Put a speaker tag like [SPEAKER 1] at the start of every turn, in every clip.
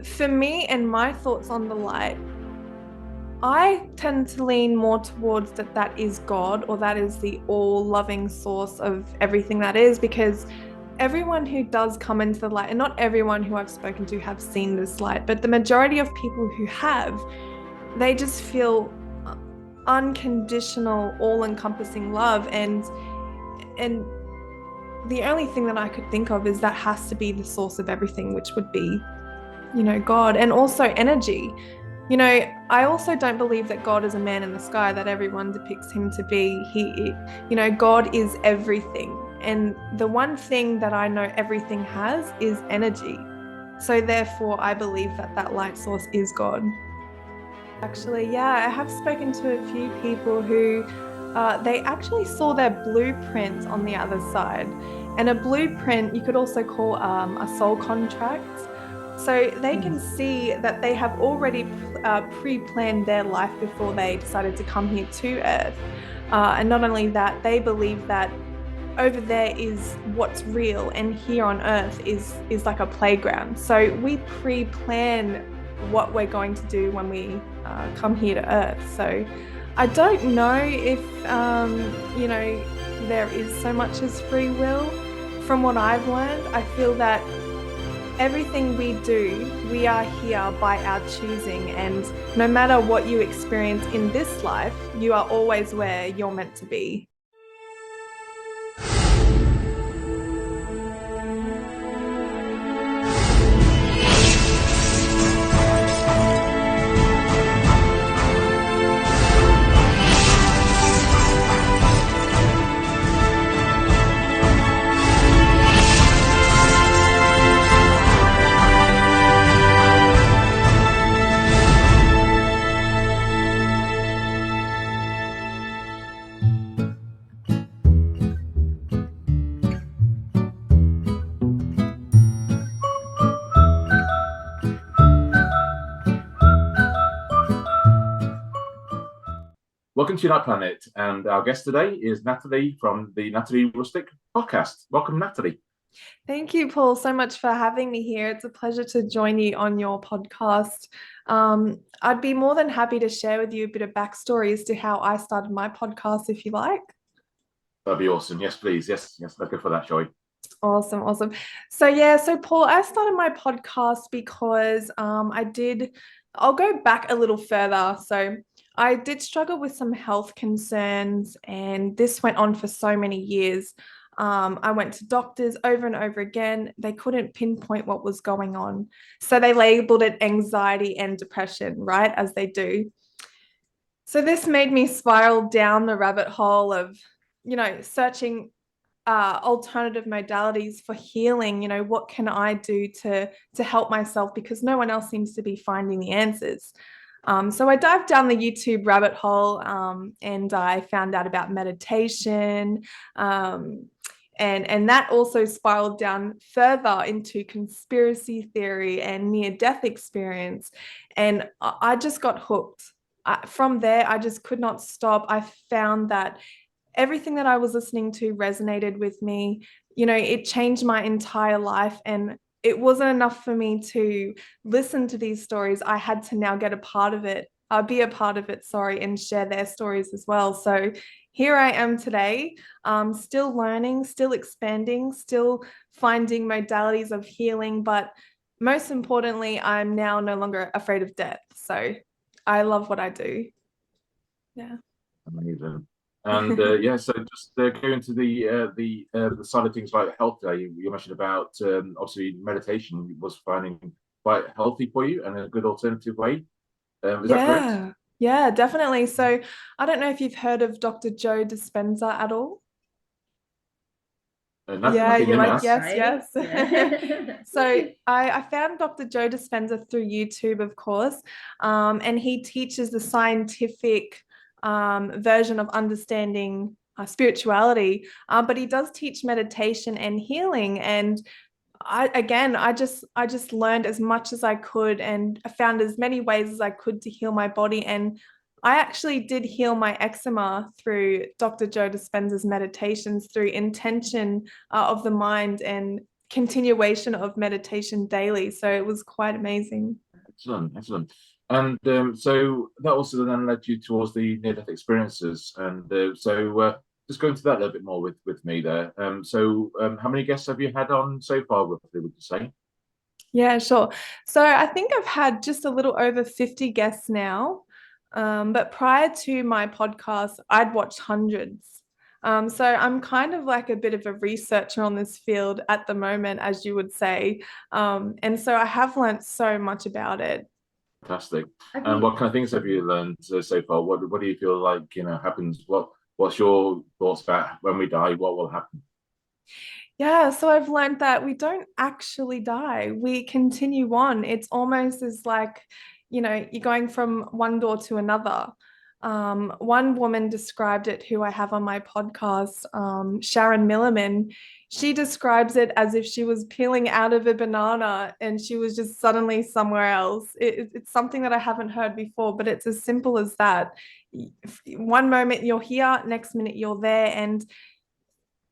[SPEAKER 1] For me and my thoughts on the light, I tend to lean more towards that is God, or that is the all-loving source of everything that is, because everyone who does come into the light, and not everyone who I've spoken to have seen this light, but the majority of people who have, they just feel unconditional, all-encompassing love. And the only thing that I could think of is that has to be the source of everything, which would be, God, and also energy. I also don't believe that God is a man in the sky that everyone depicts him to be. God is everything. And the one thing that I know everything has is energy. So therefore, I believe that that light source is God. Actually, yeah, I have spoken to a few people who they actually saw their blueprint on the other side. And a blueprint you could also call a soul contract. So they can see that they have already pre-planned their life before they decided to come here to Earth. And not only that, they believe that over there is what's real, and here on Earth is like a playground. So we pre-plan what we're going to do when we come here to Earth. So I don't know if there is so much as free will. From what I've learned, I feel that everything we do, we are here by our choosing. And no matter what you experience in this life, you are always where you're meant to be.
[SPEAKER 2] Welcome to Unite Planet, and our guest today is Natalie from the Natalie Rustic podcast. Welcome, Natalie.
[SPEAKER 1] Thank you, Paul, so much for having me here. It's a pleasure to join you on your podcast. I'd be more than happy to share with you a bit of backstory as to how I started my podcast, if you like.
[SPEAKER 2] That'd be awesome. Yes, please. Yes, let's go for that, shall we?
[SPEAKER 1] Awesome, awesome. So Paul, I started my podcast because I'll go back a little further. So I did struggle with some health concerns, and this went on for so many years. I went to doctors over and over again. They couldn't pinpoint what was going on. So they labeled it anxiety and depression, right? As they do. So this made me spiral down the rabbit hole of, searching alternative modalities for healing. What can I do to help myself, because no one else seems to be finding the answers. So I dived down the YouTube rabbit hole, and I found out about meditation, and that also spiraled down further into conspiracy theory and near-death experience, and I just got hooked. From there, I just could not stop. I found that everything that I was listening to resonated with me. It changed my entire life, and it wasn't enough for me to listen to these stories. I had to now get a part of it, be a part of it, sorry, and share their stories as well. So here I am today, still learning, still expanding, still finding modalities of healing, but most importantly, I'm now no longer afraid of death. So I love what I do. Yeah.
[SPEAKER 2] Amazing. And yeah, so just go into the side of things like health. You mentioned about obviously meditation was finding quite healthy for you and a good alternative way. Is that correct?
[SPEAKER 1] Yeah, definitely. So I don't know if you've heard of Dr. Joe Dispenza at all. Yeah,
[SPEAKER 2] Nothing
[SPEAKER 1] you're
[SPEAKER 2] in
[SPEAKER 1] like,
[SPEAKER 2] us.
[SPEAKER 1] yes,
[SPEAKER 3] Right?
[SPEAKER 1] yes.
[SPEAKER 3] Yeah.
[SPEAKER 1] So I found Dr. Joe Dispenza through YouTube, of course, and he teaches the scientific version of understanding spirituality, but he does teach meditation and healing. And I just learned as much as I could, and I found as many ways as I could to heal my body. And I actually did heal my eczema through Dr. Joe Dispenza's meditations, through intention of the mind, and continuation of meditation daily. So it was quite amazing.
[SPEAKER 2] Excellent, excellent. And so that also then led you towards the near-death experiences. And just go into that a little bit more with me there. How many guests have you had on so far, roughly, would you say?
[SPEAKER 1] Yeah, sure. So I think I've had just a little over 50 guests now. But prior to my podcast, I'd watched hundreds. So I'm kind of like a bit of a researcher on this field at the moment, as you would say. And so I have learned so much about it.
[SPEAKER 2] Fantastic.
[SPEAKER 3] Have
[SPEAKER 2] And
[SPEAKER 3] you?
[SPEAKER 2] what kind of things have you learned so far? What do you feel like happens? What's your thoughts about when we die? What will happen?
[SPEAKER 1] Yeah, so I've learned that we don't actually die. We continue on. It's almost as like, you're going from one door to another. One woman described it, who I have on my podcast, Sharon Milliman. She describes it as if she was peeling out of a banana and she was just suddenly somewhere else. It's something that I haven't heard before, but it's as simple as that. One moment you're here, next minute you're there, and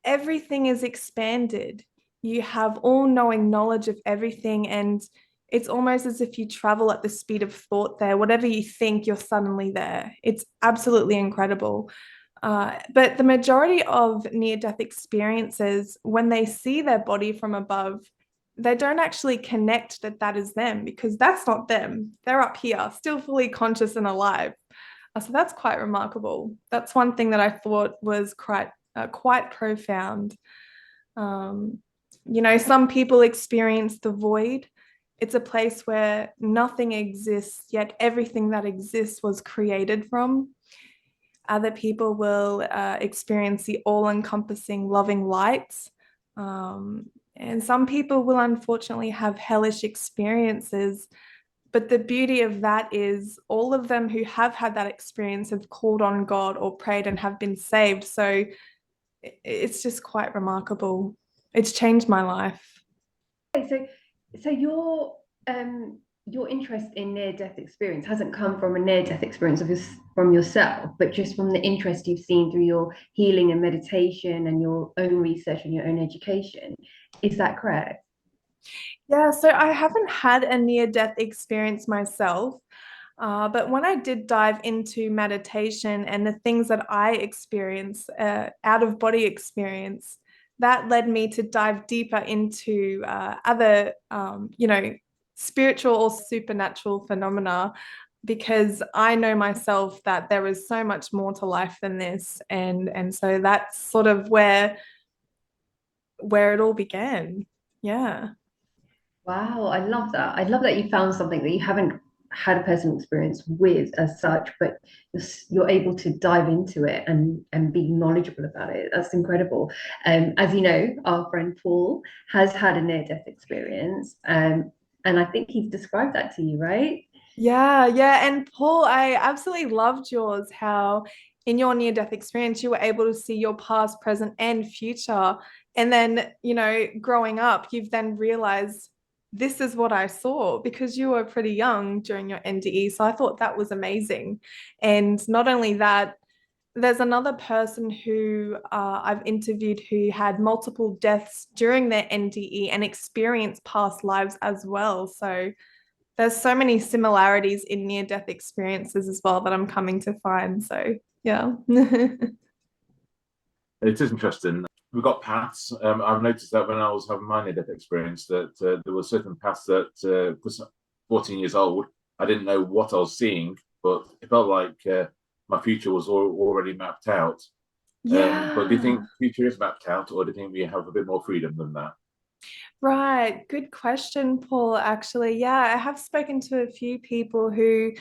[SPEAKER 1] everything is expanded. You have all knowing knowledge of everything, and it's almost as if you travel at the speed of thought there. Whatever you think, you're suddenly there. It's absolutely incredible. But the majority of near death experiences, when they see their body from above, they don't actually connect that that is them because that's not them. They're up here, still fully conscious and alive. So that's quite remarkable. That's one thing that I thought was quite profound. Um, some people experience the void. It's a place where nothing exists, yet everything that exists was created from. Other people will experience the all-encompassing loving light. And some people will unfortunately have hellish experiences. But the beauty of that is all of them who have had that experience have called on God or prayed and have been saved. So it's just quite remarkable. It's changed my life.
[SPEAKER 3] Okay, so your interest in near-death experience hasn't come from a near-death experience from yourself, but just from the interest you've seen through your healing and meditation and your own research and your own education. Is that correct?
[SPEAKER 1] Yeah, so I haven't had a near-death experience myself. But when I did dive into meditation and the things that I experience, out of body experience, that led me to dive deeper into other, spiritual or supernatural phenomena, because I know myself that there is so much more to life than this, and so that's sort of where it all began. Yeah.
[SPEAKER 3] Wow, I love that. I love that you found something that you haven't had a personal experience with as such, but you're able to dive into it and be knowledgeable about it. That's incredible. As you know, our friend Paul has had a near-death experience, and I think he's described that to you, right?
[SPEAKER 1] Yeah, yeah. And Paul, I absolutely loved yours, how in your near-death experience, you were able to see your past, present, and future. And then, growing up, you've then realized this is what I saw because you were pretty young during your NDE. So I thought that was amazing. And not only that, there's another person who I've interviewed who had multiple deaths during their NDE and experienced past lives as well. So there's so many similarities in near-death experiences as well that I'm coming to find. So yeah.
[SPEAKER 2] It is interesting. We've got paths. I've noticed that when I was having my near-death experience, that there were certain paths that, because 14 years old, I didn't know what I was seeing, but it felt like my future was already mapped out. But do you
[SPEAKER 1] Yeah.
[SPEAKER 2] think future is mapped out, or do you think we have a bit more freedom than that?
[SPEAKER 1] Right. Good question, Paul. Actually, yeah, I have spoken to a few people who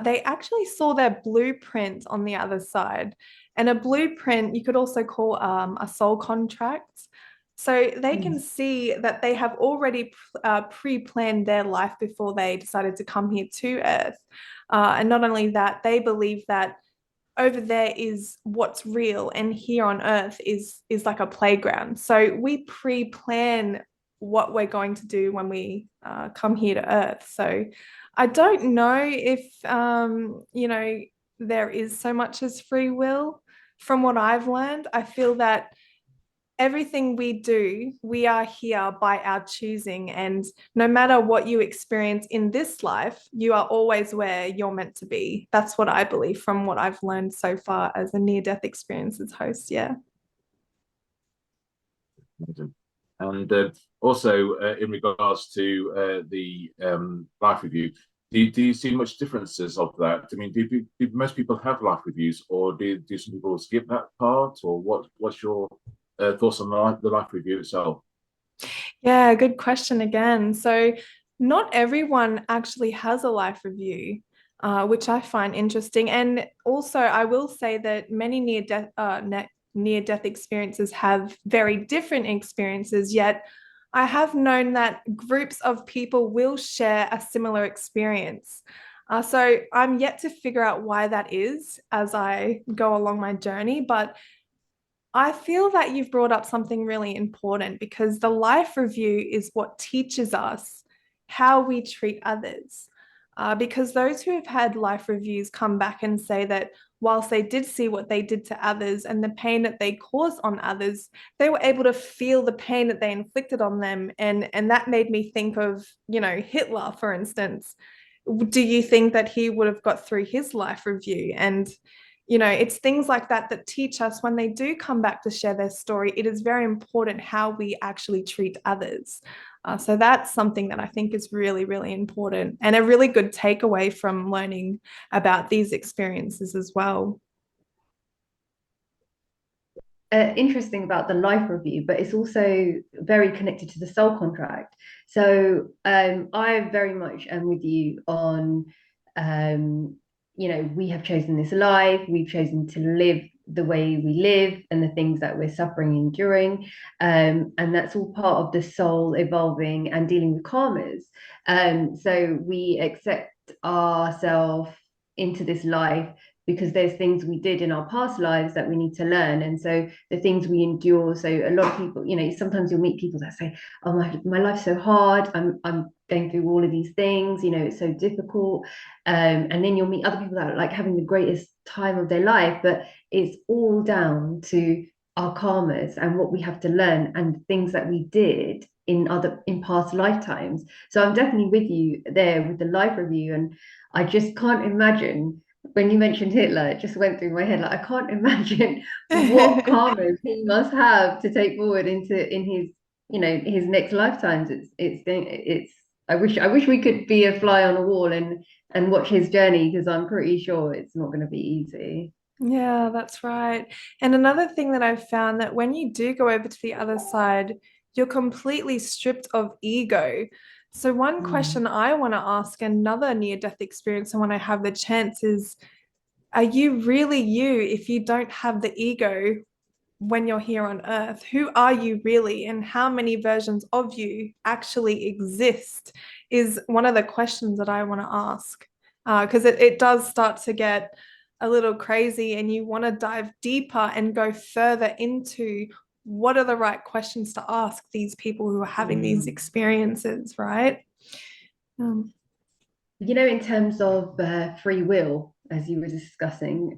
[SPEAKER 1] they actually saw their blueprint on the other side. And a blueprint you could also call a soul contract. So they can
[SPEAKER 3] Mm.
[SPEAKER 1] see that they have already pre-planned their life before they decided to come here to Earth. And not only that, they believe that over there is what's real and here on earth is like a playground. So we pre-plan what we're going to do when we come here to earth. So I don't know if there is so much as free will. From what I've learned, I feel that everything we do, we are here by our choosing. And no matter what you experience in this life, you are always where you're meant to be. That's what I believe from what I've learned so far as a near-death experiences host. Yeah.
[SPEAKER 2] And also, in regards to the life review, do you see much differences of that? I mean, do most people have life reviews, or do some people skip that part, or what's your thoughts on the life review itself?
[SPEAKER 1] Yeah, good question again. So, not everyone actually has a life review, which I find interesting. And also, I will say that many near-death experiences have very different experiences, yet I have known that groups of people will share a similar experience. So I'm yet to figure out why that is as I go along my journey, but I feel that you've brought up something really important because the life review is what teaches us how we treat others. Because those who have had life reviews come back and say that whilst they did see what they did to others and the pain that they caused on others, they were able to feel the pain that they inflicted on them. And that made me think of, Hitler, for instance. Do you think that he would have got through his life review? And it's things like that that teach us when they do come back to share their story, it is very important how we actually treat others. So that's something that I think is really, really important and a really good takeaway from learning about these experiences as well.
[SPEAKER 3] Interesting about the life review, but it's also very connected to the soul contract. So I very much am with you on, we have chosen this life, we've chosen to live the way we live and the things that we're suffering and enduring. And that's all part of the soul evolving and dealing with karmas. So we accept ourselves into this life because there's things we did in our past lives that we need to learn. And so the things we endure. So a lot of people, sometimes you'll meet people that say, oh, my life's so hard. I'm going through all of these things, it's so difficult. And then you'll meet other people that are like having the greatest time of their life, but it's all down to our karmas and what we have to learn and things that we did in past lifetimes. So I'm definitely with you there with the life review. And I just can't imagine, when you mentioned Hitler, it just went through my head. Like, I can't imagine what karmas he must have to take forward in his, his next lifetimes. It's. I wish we could be a fly on a wall and watch his journey, because I'm pretty sure it's not going to be easy.
[SPEAKER 1] Yeah, that's right. And another thing that I've found that when you do go over to the other side, you're completely stripped of ego. So one question I want to ask another near-death experience and when I have the chance is, are you really you if you don't have the ego when you're here on earth? Who are you really, and how many versions of you actually exist is one of the questions that I want to ask. Because it does start to get a little crazy and you want to dive deeper and go further into what are the right questions to ask these people who are having these experiences, right?
[SPEAKER 3] In terms of free will, as you were discussing,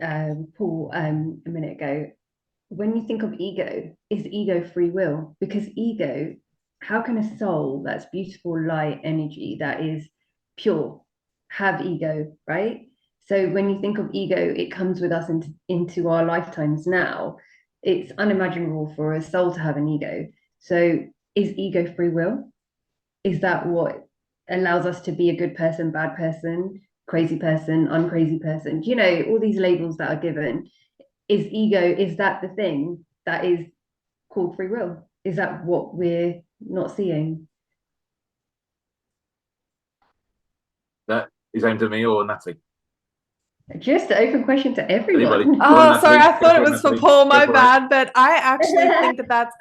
[SPEAKER 3] Paul, a minute ago, when you think of ego, is ego free will? Because ego, how can a soul that's beautiful light energy, that is pure, have ego, right? So when you think of ego, it comes with us into our lifetimes now. It's unimaginable for a soul to have an ego. So is ego free will? Is that what allows us to be a good person, bad person, crazy person, uncrazy person? All these labels that are given. Is that the thing that is called free will? Is that what we're not seeing?
[SPEAKER 2] That is aimed at me or Natalie?
[SPEAKER 3] Just an open question to everyone.
[SPEAKER 2] Anybody?
[SPEAKER 1] Oh, sorry, I thought it
[SPEAKER 2] Go on,
[SPEAKER 1] was for
[SPEAKER 2] Natalie.
[SPEAKER 1] Paul, my
[SPEAKER 2] Go for it.
[SPEAKER 1] bad. But I actually think that that's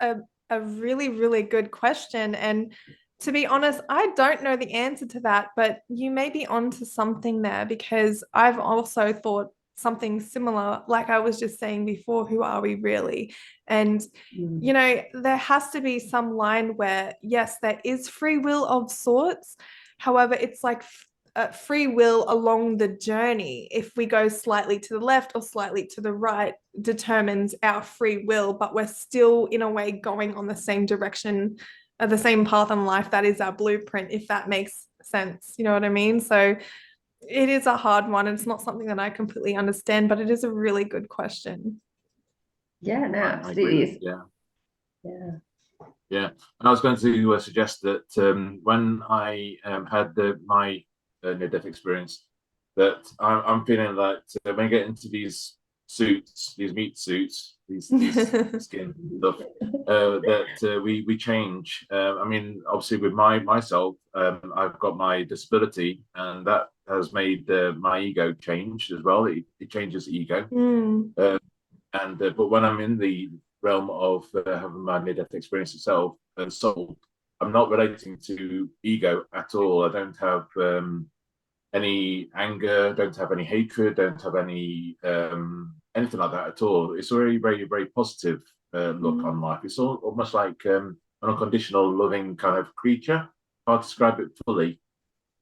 [SPEAKER 1] a really, really good question. And to be honest, I don't know the answer to that, but you may be onto something there because I've also thought something similar, like I was just saying before, who are we really? And, there has to be some line where, yes, there is free will of sorts. However, it's like free will along the journey. If we go slightly to the left or slightly to the right, determines our free will, but we're still in a way going on the same direction, the same path in life. That is our blueprint, if that makes sense. You know what I mean? So it is a hard one. It's not something that I completely understand, but it is a really good question.
[SPEAKER 3] Yeah, no,
[SPEAKER 2] I agree.
[SPEAKER 3] absolutely.
[SPEAKER 2] Yeah.
[SPEAKER 3] Yeah.
[SPEAKER 2] Yeah, and I was going to suggest that when I had my near-death experience, that I'm feeling that when I get into these suits, these meat suits, these skin stuff, that we change. I mean, obviously with myself, I've got my disability, and that has made my ego change as well. It changes ego.
[SPEAKER 1] Mm.
[SPEAKER 2] But when I'm in the realm of having my near-death experience itself and soul, I'm not relating to ego at all. I don't have any anger, don't have any hatred, don't have any anything like that at all. It's a very, very, very positive look on life. It's almost like an unconditional, loving kind of creature. Hard to describe it fully,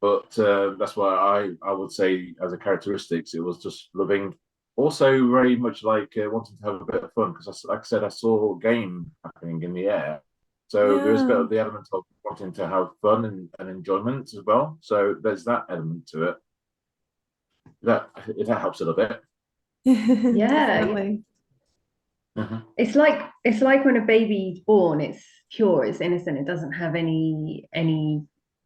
[SPEAKER 2] but that's why I would say as a characteristics, it was just loving. Also, very much like wanting to have a bit of fun because, like I said, I saw game happening in the air, so there is a bit
[SPEAKER 1] Yeah.
[SPEAKER 2] of the element of wanting to have fun and enjoyment as well. So there's that element to it. That if that helps a little bit.
[SPEAKER 3] Yeah,
[SPEAKER 1] Definitely.
[SPEAKER 3] it's like when a baby's born, it's pure, it's innocent, it doesn't have any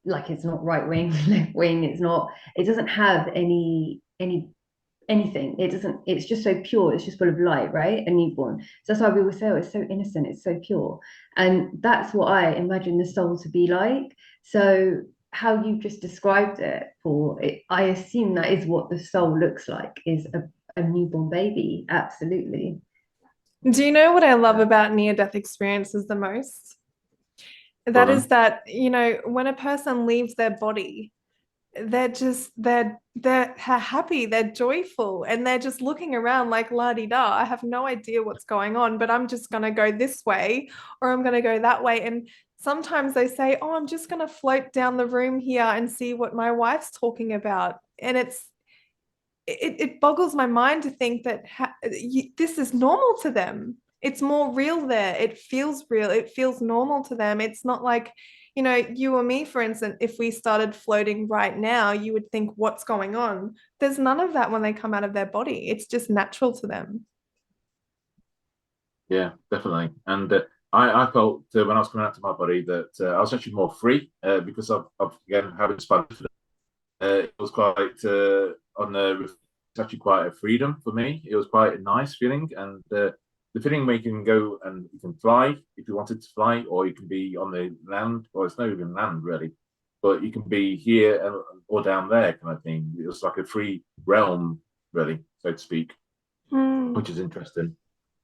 [SPEAKER 3] like it's not right wing, left wing, it doesn't have anything. It doesn't, it's just so pure, it's just full of light, right? A newborn. So that's why we always say, oh, it's so innocent, it's so pure. And that's what I imagine the soul to be like. So how you just described it, Paul, I assume that is what the soul looks like, is a newborn baby. Absolutely.
[SPEAKER 1] Do you know what I love about near-death experiences the most? That is that, when a person leaves their body, they're happy, they're joyful, and they're just looking around like la di da. I have no idea what's going on, but I'm just gonna go this way or I'm gonna go that way. And sometimes they say, "Oh, I'm just gonna float down the room here and see what my wife's talking about." And it boggles my mind to think that this is normal to them. It's more real there. It feels real. It feels normal to them. It's not like, you or me, for instance, if we started floating right now, you would think, what's going on? There's none of that when they come out of their body. It's just natural to them.
[SPEAKER 2] Yeah, definitely. And I felt when I was coming out to my body that I was actually more free because of again having Spanish. It was quite on the it's actually quite a freedom for me. It was quite a nice feeling, and the feeling where you can go and you can fly if you wanted to fly, or you can be on the land, or it's not even land really, but you can be here or down there kind of thing. It was like a free realm, really, so to speak,
[SPEAKER 1] Mm.
[SPEAKER 2] which is interesting.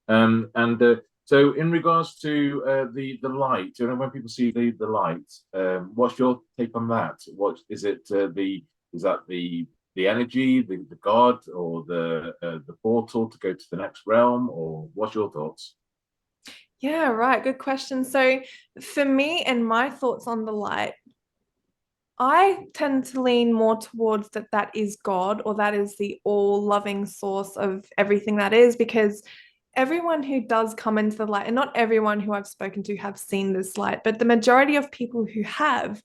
[SPEAKER 2] And so, in regards to the light, when people see the light, what's your take on that? What is it? Is that the energy, the god, or the portal to go to the next realm, or what's your thoughts?
[SPEAKER 1] Yeah, right. Good question. So, for me and my thoughts on the light, I tend to lean more towards that is God, or that is the all-loving source of everything that is, because everyone who does come into the light, and not everyone who I've spoken to have seen this light, but the majority of people who have,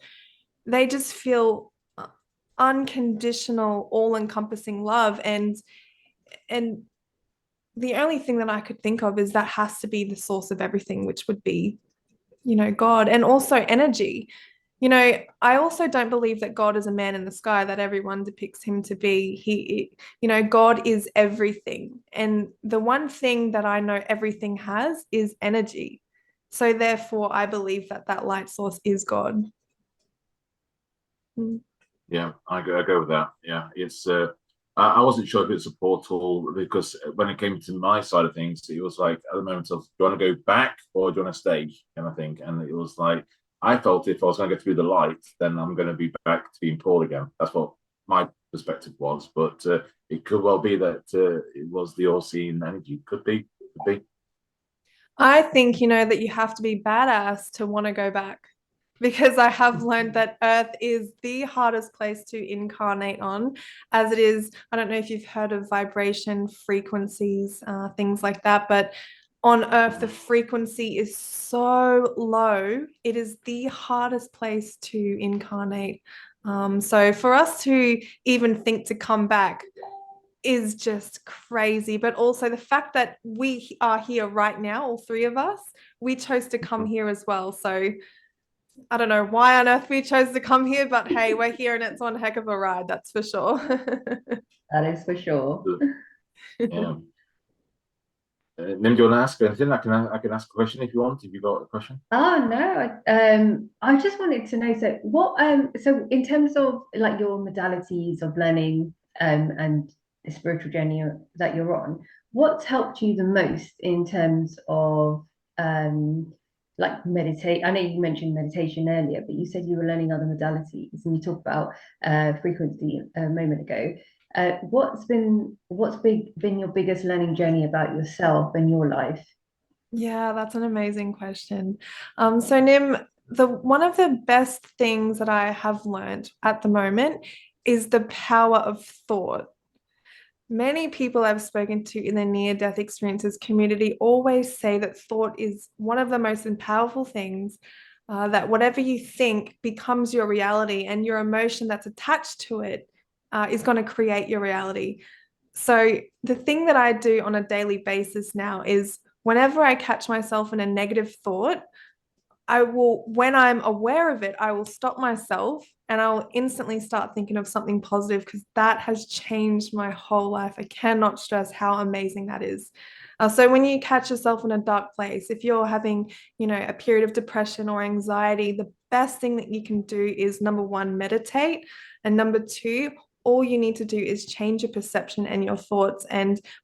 [SPEAKER 1] they just feel unconditional, all-encompassing love. And the only thing that I could think of is that has to be the source of everything, which would be, God, and also energy. I also don't believe that God is a man in the sky that everyone depicts him to be. God is everything. And the one thing that I know everything has is energy. So therefore, I believe that light source is God. Mm.
[SPEAKER 2] Yeah, I go with that. Yeah, it's. I wasn't sure if it's a portal because when it came to my side of things, it was like at the moment of do you want to go back or do you want to stay, kind of thing. And it was like I felt if I was going to go through the light, then I'm going to be back to being Paul again. That's what my perspective was. But it could well be that it was the all-seeing energy. Could be.
[SPEAKER 1] I think, that you have to be badass to want to go back. because I have learned that Earth is the hardest place to incarnate on, as it is. I don't know if you've heard of vibration frequencies, things like that, but on Earth, the frequency is so low. It is the hardest place to incarnate. So for us to even think to come back is just crazy. But also the fact that we are here right now, all three of us, we chose to come here as well. So I don't know why on earth we chose to come here, but hey, we're here and it's one heck of a ride, that's for sure.
[SPEAKER 3] That is for sure.
[SPEAKER 2] Yeah. Nim, do you want to ask anything? I can ask a question if you want. If you've got a question.
[SPEAKER 3] Oh no, I just wanted to know. So what? So in terms of like your modalities of learning, and the spiritual journey that you're on, what's helped you the most in terms of like meditate? I know you mentioned meditation earlier, but you said you were learning other modalities, and you talked about frequency a moment ago. What's been your biggest learning journey about yourself and your life?
[SPEAKER 1] Yeah, that's an amazing question. So Nim, the one of the best things that I have learned at the moment is the power of thought. Many people I've spoken to in the near-death experiences community always say that thought is one of the most powerful things, that whatever you think becomes your reality, and your emotion that's attached to it is going to create your reality. So the thing that I do on a daily basis now is whenever I catch myself in a negative thought, I will, when I'm aware of it, I will stop myself and I'll instantly start thinking of something positive, because that has changed my whole life. I cannot stress how amazing that is. So when you catch yourself in a dark place, if you're having, a period of depression or anxiety, the best thing that you can do is number one, meditate. And number two, all you need to do is change your perception and your thoughts.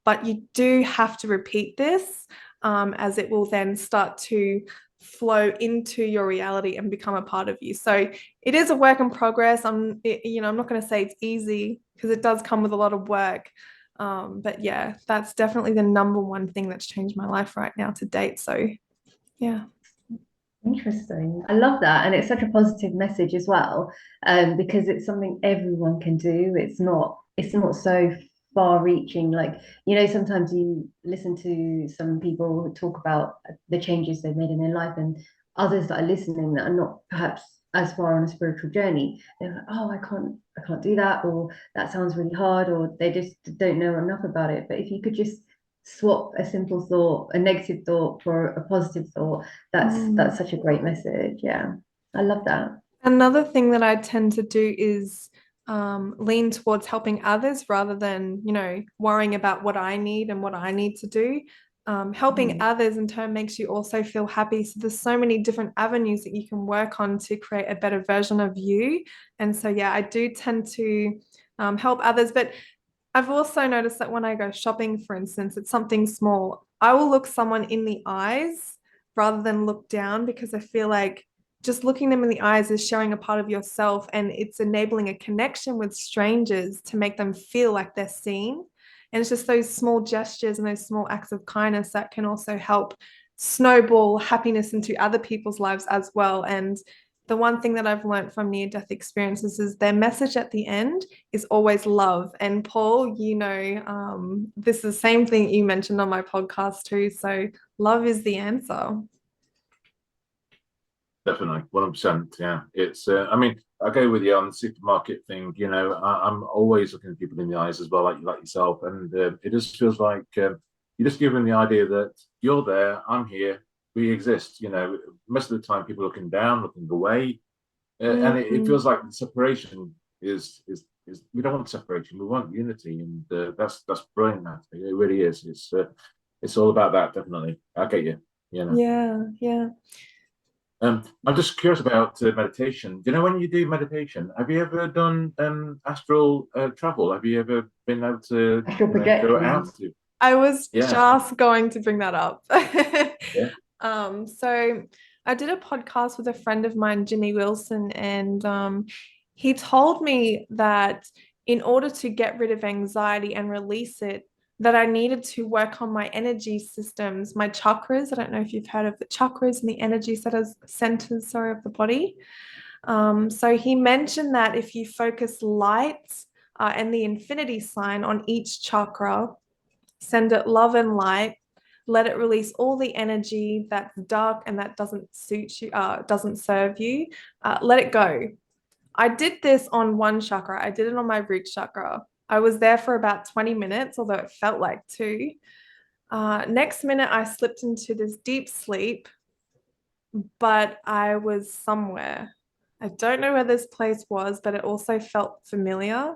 [SPEAKER 1] But you do have to repeat this, as it will then start to flow into your reality and become a part of you. So it is a work in progress. I'm not going to say it's easy, because it does come with a lot of work. But yeah, that's definitely the number one thing that's changed my life right now to date. So yeah.
[SPEAKER 3] Interesting. I love that. And it's such a positive message as well, because it's something everyone can do. It's not so far reaching. Like, sometimes you listen to some people talk about the changes they've made in their life, and others that are listening that are not perhaps as far on a spiritual journey, they're like, oh, I can't do that, or that sounds really hard, or they just don't know enough about it. But if you could just swap a simple thought, a negative thought, for a positive thought, that's such a great message. Yeah, I love that.
[SPEAKER 1] Another thing that I tend to do is lean towards helping others rather than, worrying about what I need and what I need to do. Helping others in turn makes you also feel happy. So there's so many different avenues that you can work on to create a better version of you. And so, yeah, I do tend to help others. But I've also noticed that when I go shopping, for instance, it's something small, I will look someone in the eyes rather than look down, because I feel like just looking them in the eyes is showing a part of yourself, and it's enabling a connection with strangers to make them feel like they're seen. And it's just those small gestures and those small acts of kindness that can also help snowball happiness into other people's lives as well. And the one thing that I've learned from near-death experiences is their message at the end is always love. And Paul, this is the same thing you mentioned on my podcast too. So love is the answer.
[SPEAKER 2] Definitely, 100%. Yeah, it's. I mean, I go with you on the supermarket thing. I'm always looking at people in the eyes as well, like yourself, and it just feels like you just give them the idea that you're there, I'm here, we exist. Most of the time people are looking down, looking away, and it feels like the separation is we don't want separation, we want unity, and that's brilliant. That it really is. It's all about that. Definitely, I get you.
[SPEAKER 1] Yeah.
[SPEAKER 2] I'm just curious about meditation. Do you know, when you do meditation, have you ever done astral travel? Have you ever been able to
[SPEAKER 3] Astral
[SPEAKER 2] go
[SPEAKER 3] projection.
[SPEAKER 2] out to?
[SPEAKER 1] I was
[SPEAKER 2] Yeah,
[SPEAKER 1] just going to bring that up.
[SPEAKER 2] yeah.
[SPEAKER 1] So I did a podcast with a friend of mine, Jimmy Wilson, and he told me that in order to get rid of anxiety and release it, that I needed to work on my energy systems, my chakras. I don't know if you've heard of the chakras and the energy centers, sorry, of the body. So he mentioned that if you focus light and the infinity sign on each chakra, send it love and light, let it release all the energy that's dark and that doesn't suit you, doesn't serve you, let it go. I did this on one chakra. I did it on my root chakra. I was there for about 20 minutes, although it felt like two. Next minute, I slipped into this deep sleep, but I was somewhere. I don't know where this place was, but it also felt familiar.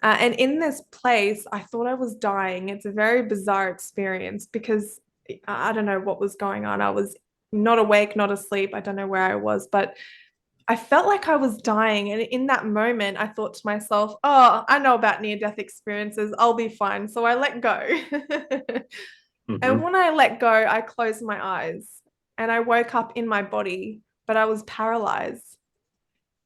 [SPEAKER 1] And in this place, I thought I was dying. It's a very bizarre experience because I don't know what was going on. I was not awake, not asleep. I don't know where I was, but I felt like I was dying. And in that moment, I thought to myself, oh, I know about near-death experiences. I'll be fine. So I let go. And when I let go, I closed my eyes and I woke up in my body, but I was paralyzed.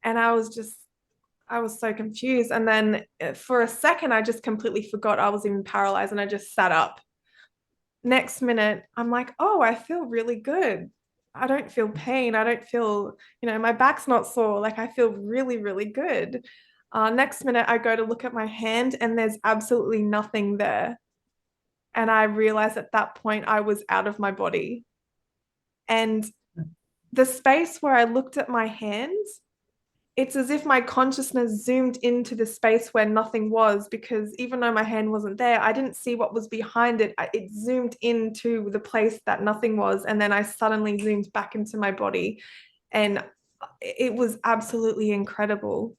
[SPEAKER 1] And I was so confused. And then for a second, I just completely forgot I was even paralyzed and I just sat up. Next minute, I'm like, oh, I feel really good. I don't feel pain. I don't feel, my back's not sore. Like I feel really, really good. Next minute, I go to look at my hand and there's absolutely nothing there. And I realized at that point I was out of my body. And the space where I looked at my hands, it's as if my consciousness zoomed into the space where nothing was, because even though my hand wasn't there, I didn't see what was behind it. It zoomed into the place that nothing was. And then I suddenly zoomed back into my body. And it was absolutely incredible.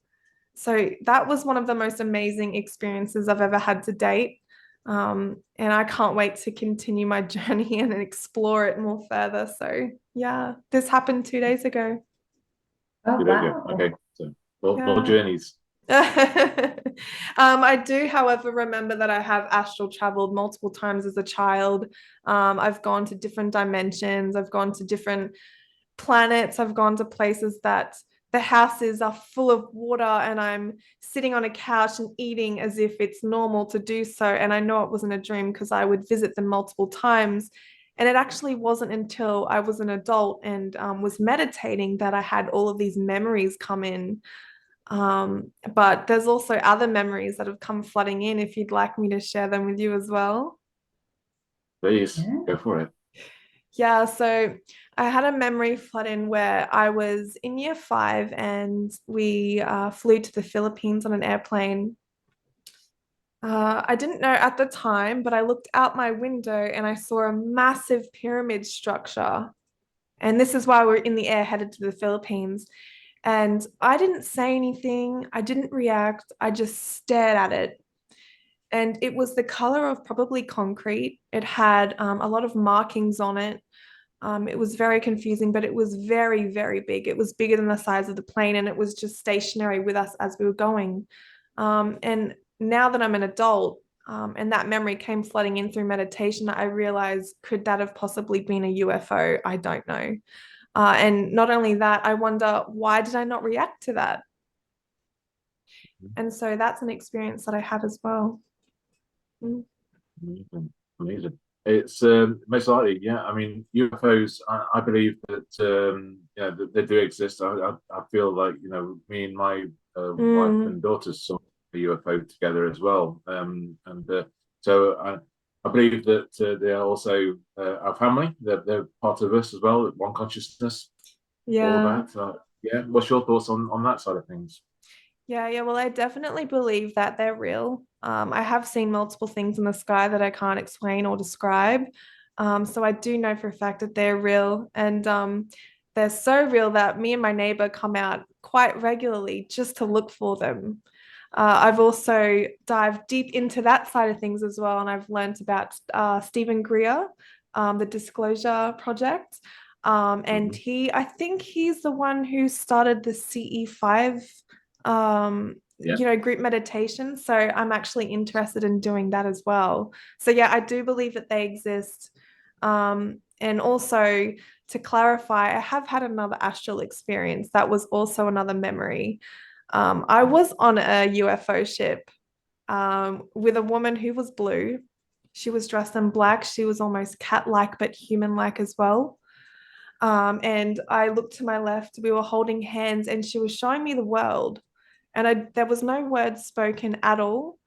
[SPEAKER 1] So that was one of the most amazing experiences I've ever had to date. And I can't wait to continue my journey and explore it more further. So yeah, this happened 2 days ago.
[SPEAKER 3] Oh, wow.
[SPEAKER 2] Okay, so more
[SPEAKER 1] Yeah.
[SPEAKER 2] journeys.
[SPEAKER 1] I do, however, remember that I have astral traveled multiple times as a child. I've gone to different dimensions. I've gone to different planets. I've gone to places that the houses are full of water and I'm sitting on a couch and eating as if it's normal to do so. And I know it wasn't a dream because I would visit them multiple times. And it actually wasn't until I was an adult and was meditating that I had all of these memories come in. But there's also other memories that have come flooding in if you'd like me to share them with you as well.
[SPEAKER 2] Please,
[SPEAKER 3] Yeah.
[SPEAKER 2] go for it.
[SPEAKER 1] Yeah, so I had a memory flood in where I was in year 5 and we flew to the Philippines on an airplane. I didn't know at the time, but I looked out my window and I saw a massive pyramid structure. And this is why we're in the air headed to the Philippines. And I didn't say anything, I didn't react, I just stared at it. And it was the color of probably concrete. It had a lot of markings on it. It was very confusing, but it was very, very big. It was bigger than the size of the plane, and it was just stationary with us as we were going. And now that I'm an adult, and that memory came flooding in through meditation, I realized, could that have possibly been a UFO? I don't know. And not only that, I wonder, why did I not react to that? And so that's an experience that I had as well. Mm.
[SPEAKER 2] Amazing. Amazing. It's most likely, yeah. I mean, UFOs. I believe that yeah, that they do exist. I feel like me and my wife
[SPEAKER 1] Mm.
[SPEAKER 2] and daughter saw a UFO together as well. And so I believe that they are also our family. They're part of us as well. One consciousness. All
[SPEAKER 1] Yeah.
[SPEAKER 2] of that. Yeah. What's your thoughts on that side of things?
[SPEAKER 1] Yeah, well, I definitely believe that they're real. I have seen multiple things in the sky that I can't explain or describe. So I do know for a fact that they're real. And they're so real that me and my neighbor come out quite regularly just to look for them. I've also dived deep into that side of things as well. And I've learned about Stephen Greer, the Disclosure Project. And I think he's the one who started the CE5
[SPEAKER 2] Yeah.
[SPEAKER 1] group meditation. So I'm actually interested in doing that as well. So yeah, I do believe that they exist. And also to clarify, I have had another astral experience that was also another memory. I was on a UFO ship with a woman who was blue. She was dressed in black. She was almost cat-like, but human-like as well. And I looked to my left, we were holding hands, and she was showing me the world. And there was no words spoken at all.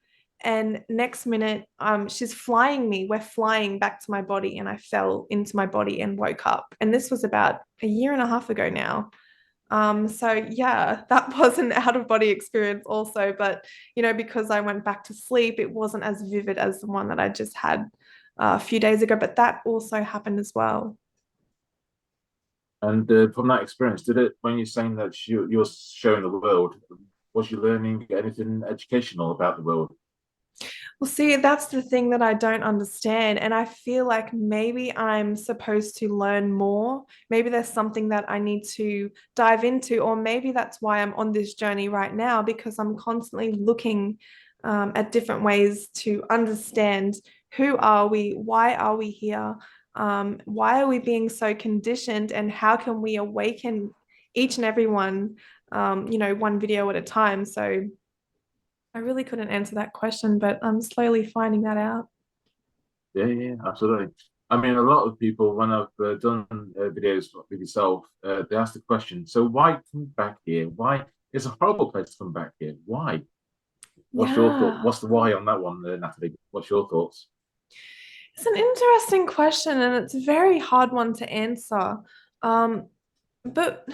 [SPEAKER 1] And next minute, she's flying me. We're flying back to my body, and I fell into my body and woke up. And this was about a year and a half ago now. So yeah, that was an out of body experience also, but because I went back to sleep, it wasn't as vivid as the one that I just had a few days ago, but that also happened as well.
[SPEAKER 2] And from that experience, did it, when you're saying that you're showing the world, was you learning anything educational about the world?
[SPEAKER 1] Well, see, that's the thing that I don't understand. And I feel like maybe I'm supposed to learn more. Maybe there's something that I need to dive into, or maybe that's why I'm on this journey right now, because I'm constantly looking at different ways to understand who are we, why are we here, why are we being so conditioned, and how can we awaken each and every one, one video at a time. So I really couldn't answer that question, but I'm slowly finding that out.
[SPEAKER 2] Yeah, yeah, absolutely. I mean, a lot of people, when I've done videos with yourself, they ask the question, so why come back here? Why? It's a horrible place to come back here. Why? What's your thought?
[SPEAKER 1] Yeah,
[SPEAKER 2] What's the why on that one, Natalie? What's your thoughts?
[SPEAKER 1] it's an interesting question, and it's a very hard one to answer. But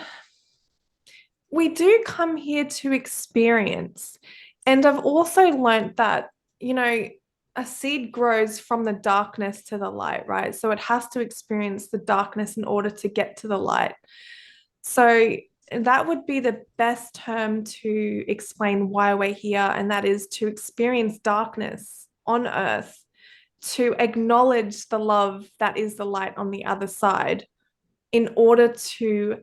[SPEAKER 1] we do come here to experience. And I've also learned that, a seed grows from the darkness to the light, right? So it has to experience the darkness in order to get to the light. So that would be the best term to explain why we're here, and that is to experience darkness on earth, to acknowledge the love that is the light on the other side, in order to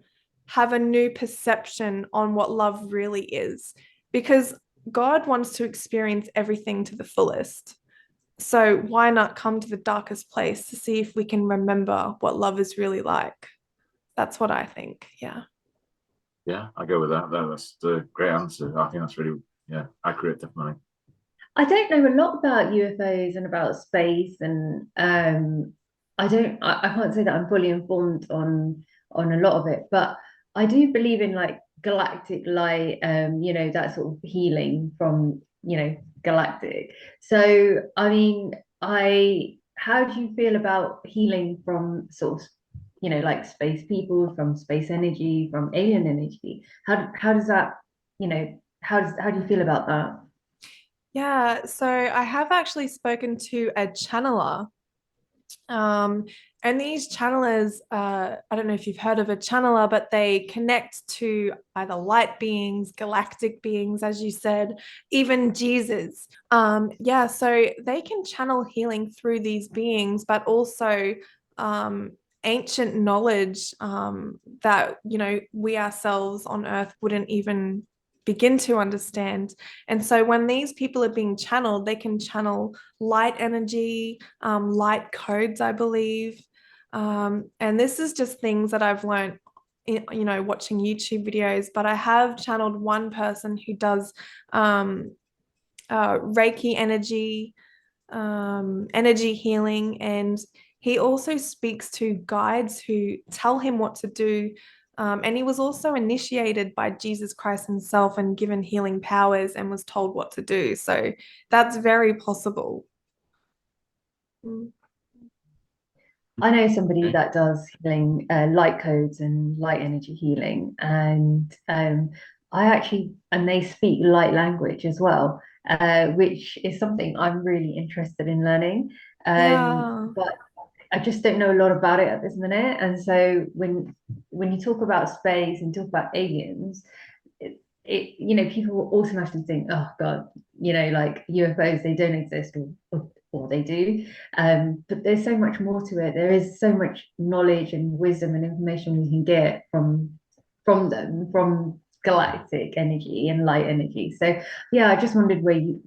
[SPEAKER 1] have a new perception on what love really is. Because God wants to experience everything to the fullest. So why not come to the darkest place to see if we can remember what love is really like? That's what I think. Yeah.
[SPEAKER 2] Yeah, I go with that. That's a great answer. I think that's really, yeah, accurate, definitely.
[SPEAKER 3] I don't know a lot about UFOs and about space, and I can't say that I'm fully informed on a lot of it, but I do believe in like galactic light, that sort of healing from, galactic. So I mean, I how do you feel about healing from sort of, like space people, from space energy, from alien energy? How does that, how do you feel about that?
[SPEAKER 1] Yeah. So I have actually spoken to a channeler. Um, and these channelers, I don't know if you've heard of a channeler, but they connect to either light beings, galactic beings, as you said, even Jesus. Yeah, so they can channel healing through these beings, but also ancient knowledge that, we ourselves on Earth wouldn't even begin to understand. And so when these people are being channeled, they can channel light energy, light codes, I believe. And this is just things that I've learned, watching YouTube videos. But I have channeled one person who does Reiki energy healing, and he also speaks to guides who tell him what to do. And he was also initiated by Jesus Christ himself and given healing powers and was told what to do. So that's very possible. Mm.
[SPEAKER 3] I know somebody
[SPEAKER 2] Okay.
[SPEAKER 3] that does healing, light codes and light energy healing, and and they speak light language as well, which is something I'm really interested in learning.
[SPEAKER 1] Yeah.
[SPEAKER 3] But I just don't know a lot about it at this minute. And so when you talk about space and talk about aliens, people will automatically think, oh God, like UFOs, they don't exist, or they do. But there's so much more to it. There is so much knowledge and wisdom and information we can get from galactic energy and light energy. So yeah, I just wondered where you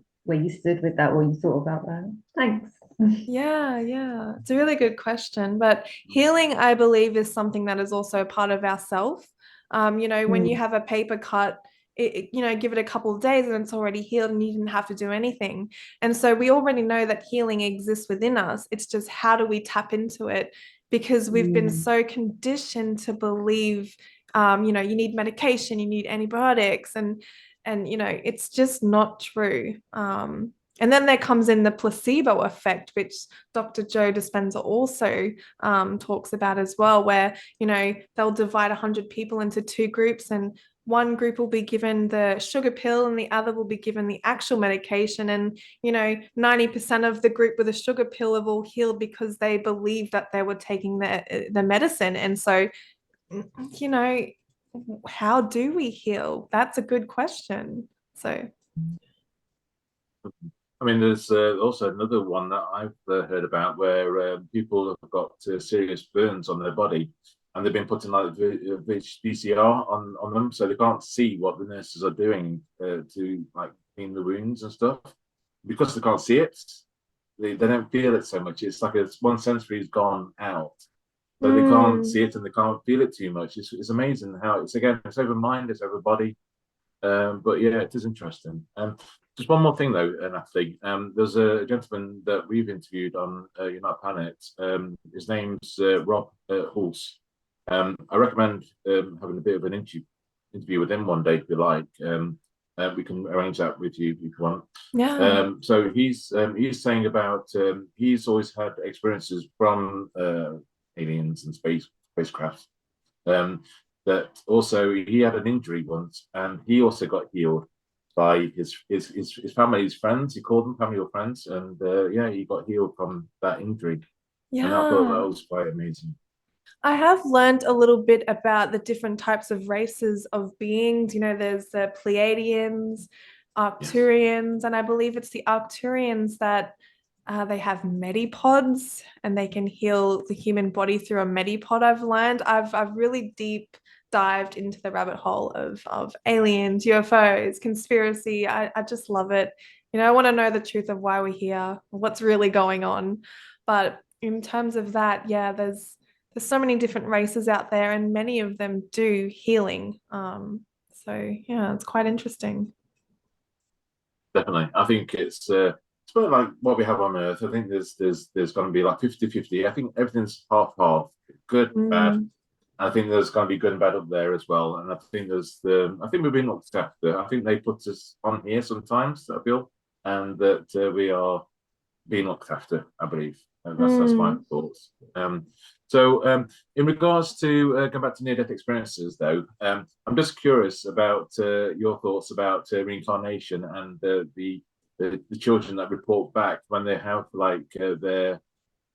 [SPEAKER 3] stood with that, what you thought about that. Thanks.
[SPEAKER 1] Yeah, yeah. It's a really good question. But healing, I believe, is something that is also a part of ourself. When you
[SPEAKER 3] Mm,
[SPEAKER 1] have a paper cut, give it a couple of days and it's already healed and you didn't have to do anything. And so we already know that healing exists within us. It's just how do we tap into it? Because we've been so conditioned to believe, you need medication, you need antibiotics, and it's just not true. And then there comes in the placebo effect, which Dr. Joe Dispenza also talks about as well, where, they'll divide 100 people into two groups, and one group will be given the sugar pill and the other will be given the actual medication. And, 90% of the group with the sugar pill have all healed because they believed that they were taking the medicine. And so, you know, how do we heal? That's a good question. So,
[SPEAKER 2] I mean, there's also another one that I've heard about where people have got serious burns on their body, and they've been putting like VCR on them, so they can't see what the nurses are doing to like clean the wounds and stuff. Because they can't see it, they don't feel it so much. It's like one sensory has gone out, so they can't see it and they can't feel it too much. It's amazing how it's over mind, it's over body. But yeah, it is interesting. Just one more thing though, Natalie. There's a gentleman that we've interviewed on Unite Planet. His name's Rob Hulse. I recommend having a bit of an interview with him one day if you like. We can arrange that with you if you want.
[SPEAKER 1] yeah.
[SPEAKER 2] So he's saying about he's always had experiences from aliens and spacecraft. That also he had an injury once, and he also got healed by his family, his friends. He called them family or friends, and yeah, he got healed from that injury. And I thought that
[SPEAKER 1] Yeah.
[SPEAKER 2] was quite amazing.
[SPEAKER 1] I have learned a little bit about the different types of races of beings. There's the Pleiadians,
[SPEAKER 2] Yes,
[SPEAKER 1] Arcturians, and I believe it's the Arcturians that they have medipods and they can heal the human body through a medipod. I've learned. I've really deep dived into the rabbit hole of aliens, UFOs, conspiracy. I just love it. I want to know the truth of why we're here, what's really going on. But in terms of that, yeah, there's so many different races out there, and many of them do healing. So yeah, it's quite interesting.
[SPEAKER 2] definitely. I think it's about like what we have on Earth. I think there's going to be like 50-50. I think everything's half half, good, bad.
[SPEAKER 1] Mm,
[SPEAKER 2] I think there's going to be good and bad up there as well. And I think we've been looked after. I think they put us on here sometimes, I feel, and that we are being looked after, I believe. And that's my
[SPEAKER 1] mm.
[SPEAKER 2] thoughts. So, in regards to going back to near-death experiences, though, I'm just curious about your thoughts about reincarnation and the children that report back when they have like their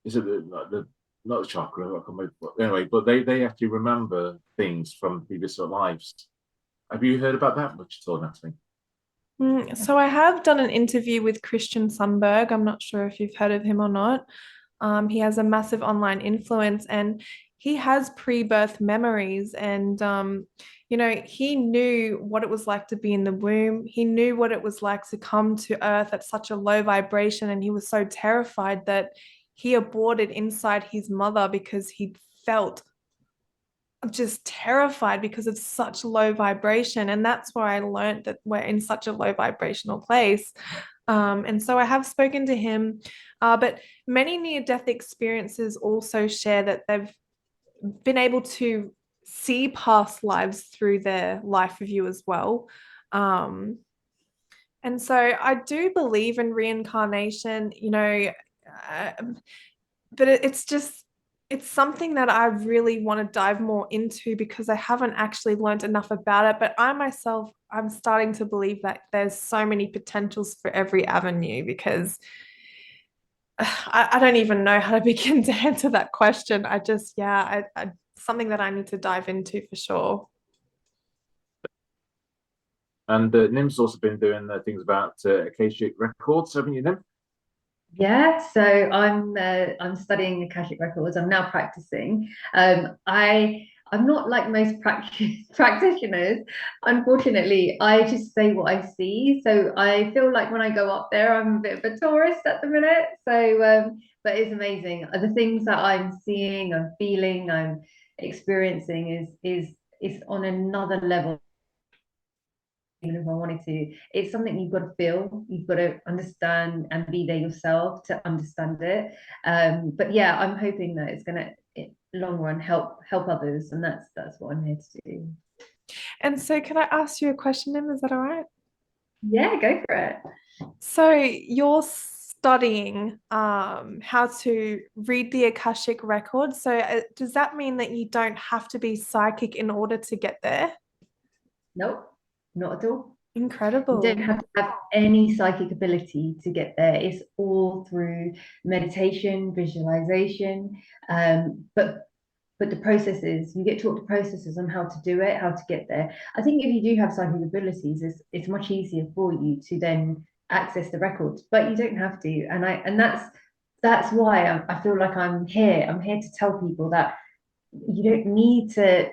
[SPEAKER 2] is it the not the chakra? I can't remember, anyway, but they actually remember things from previous lives. Have you heard about that much at all, Natalie?
[SPEAKER 1] So I have done an interview with Christian Sundberg. I'm not sure if you've heard of him or not. He has a massive online influence, and he has pre-birth memories. And he knew what it was like to be in the womb. He knew what it was like to come to Earth at such a low vibration, and he was so terrified that he aborted inside his mother because he felt just terrified because of such low vibration. And that's where I learned that we're in such a low vibrational place. And so I have spoken to him, but many near death experiences also share that they've been able to see past lives through their life review as well. And so I do believe in reincarnation, uh, but it's something that I really want to dive more into because I haven't actually learned enough about it. But I myself, I'm starting to believe that there's so many potentials for every avenue because I don't even know how to begin to answer that question. I just, yeah, something that I need to dive into for sure.
[SPEAKER 2] And Nim's also been doing things about Akashic records, haven't you, Nim?
[SPEAKER 3] Yeah, so I'm studying Akashic records. I'm now practicing. I'm not like most practitioners. Unfortunately, I just say what I see. So I feel like when I go up there, I'm a bit of a tourist at the minute. So, but it's amazing. The things that I'm seeing, I'm feeling, I'm experiencing is on another level. even if I wanted to. It's something you've got to feel, you've got to understand and be there yourself to understand it. But yeah, I'm hoping that it's gonna, long run, help others, and that's what I'm here to do.
[SPEAKER 1] And so can I ask you a question, Em? Is that all right?
[SPEAKER 3] Yeah, go for it.
[SPEAKER 1] So you're studying how to read the Akashic record. So does that mean that you don't have to be psychic in order to get there?
[SPEAKER 3] Nope, not at all. You don't
[SPEAKER 1] Incredible.
[SPEAKER 3] have to have any psychic ability to get there. It's all through meditation, visualization, but the processes, you get taught the processes on how to do it, how to get there. I think if you do have psychic abilities, it's much easier for you to then access the records, but you don't have to. And that's why I feel like I'm here. I'm here to tell people that you don't need to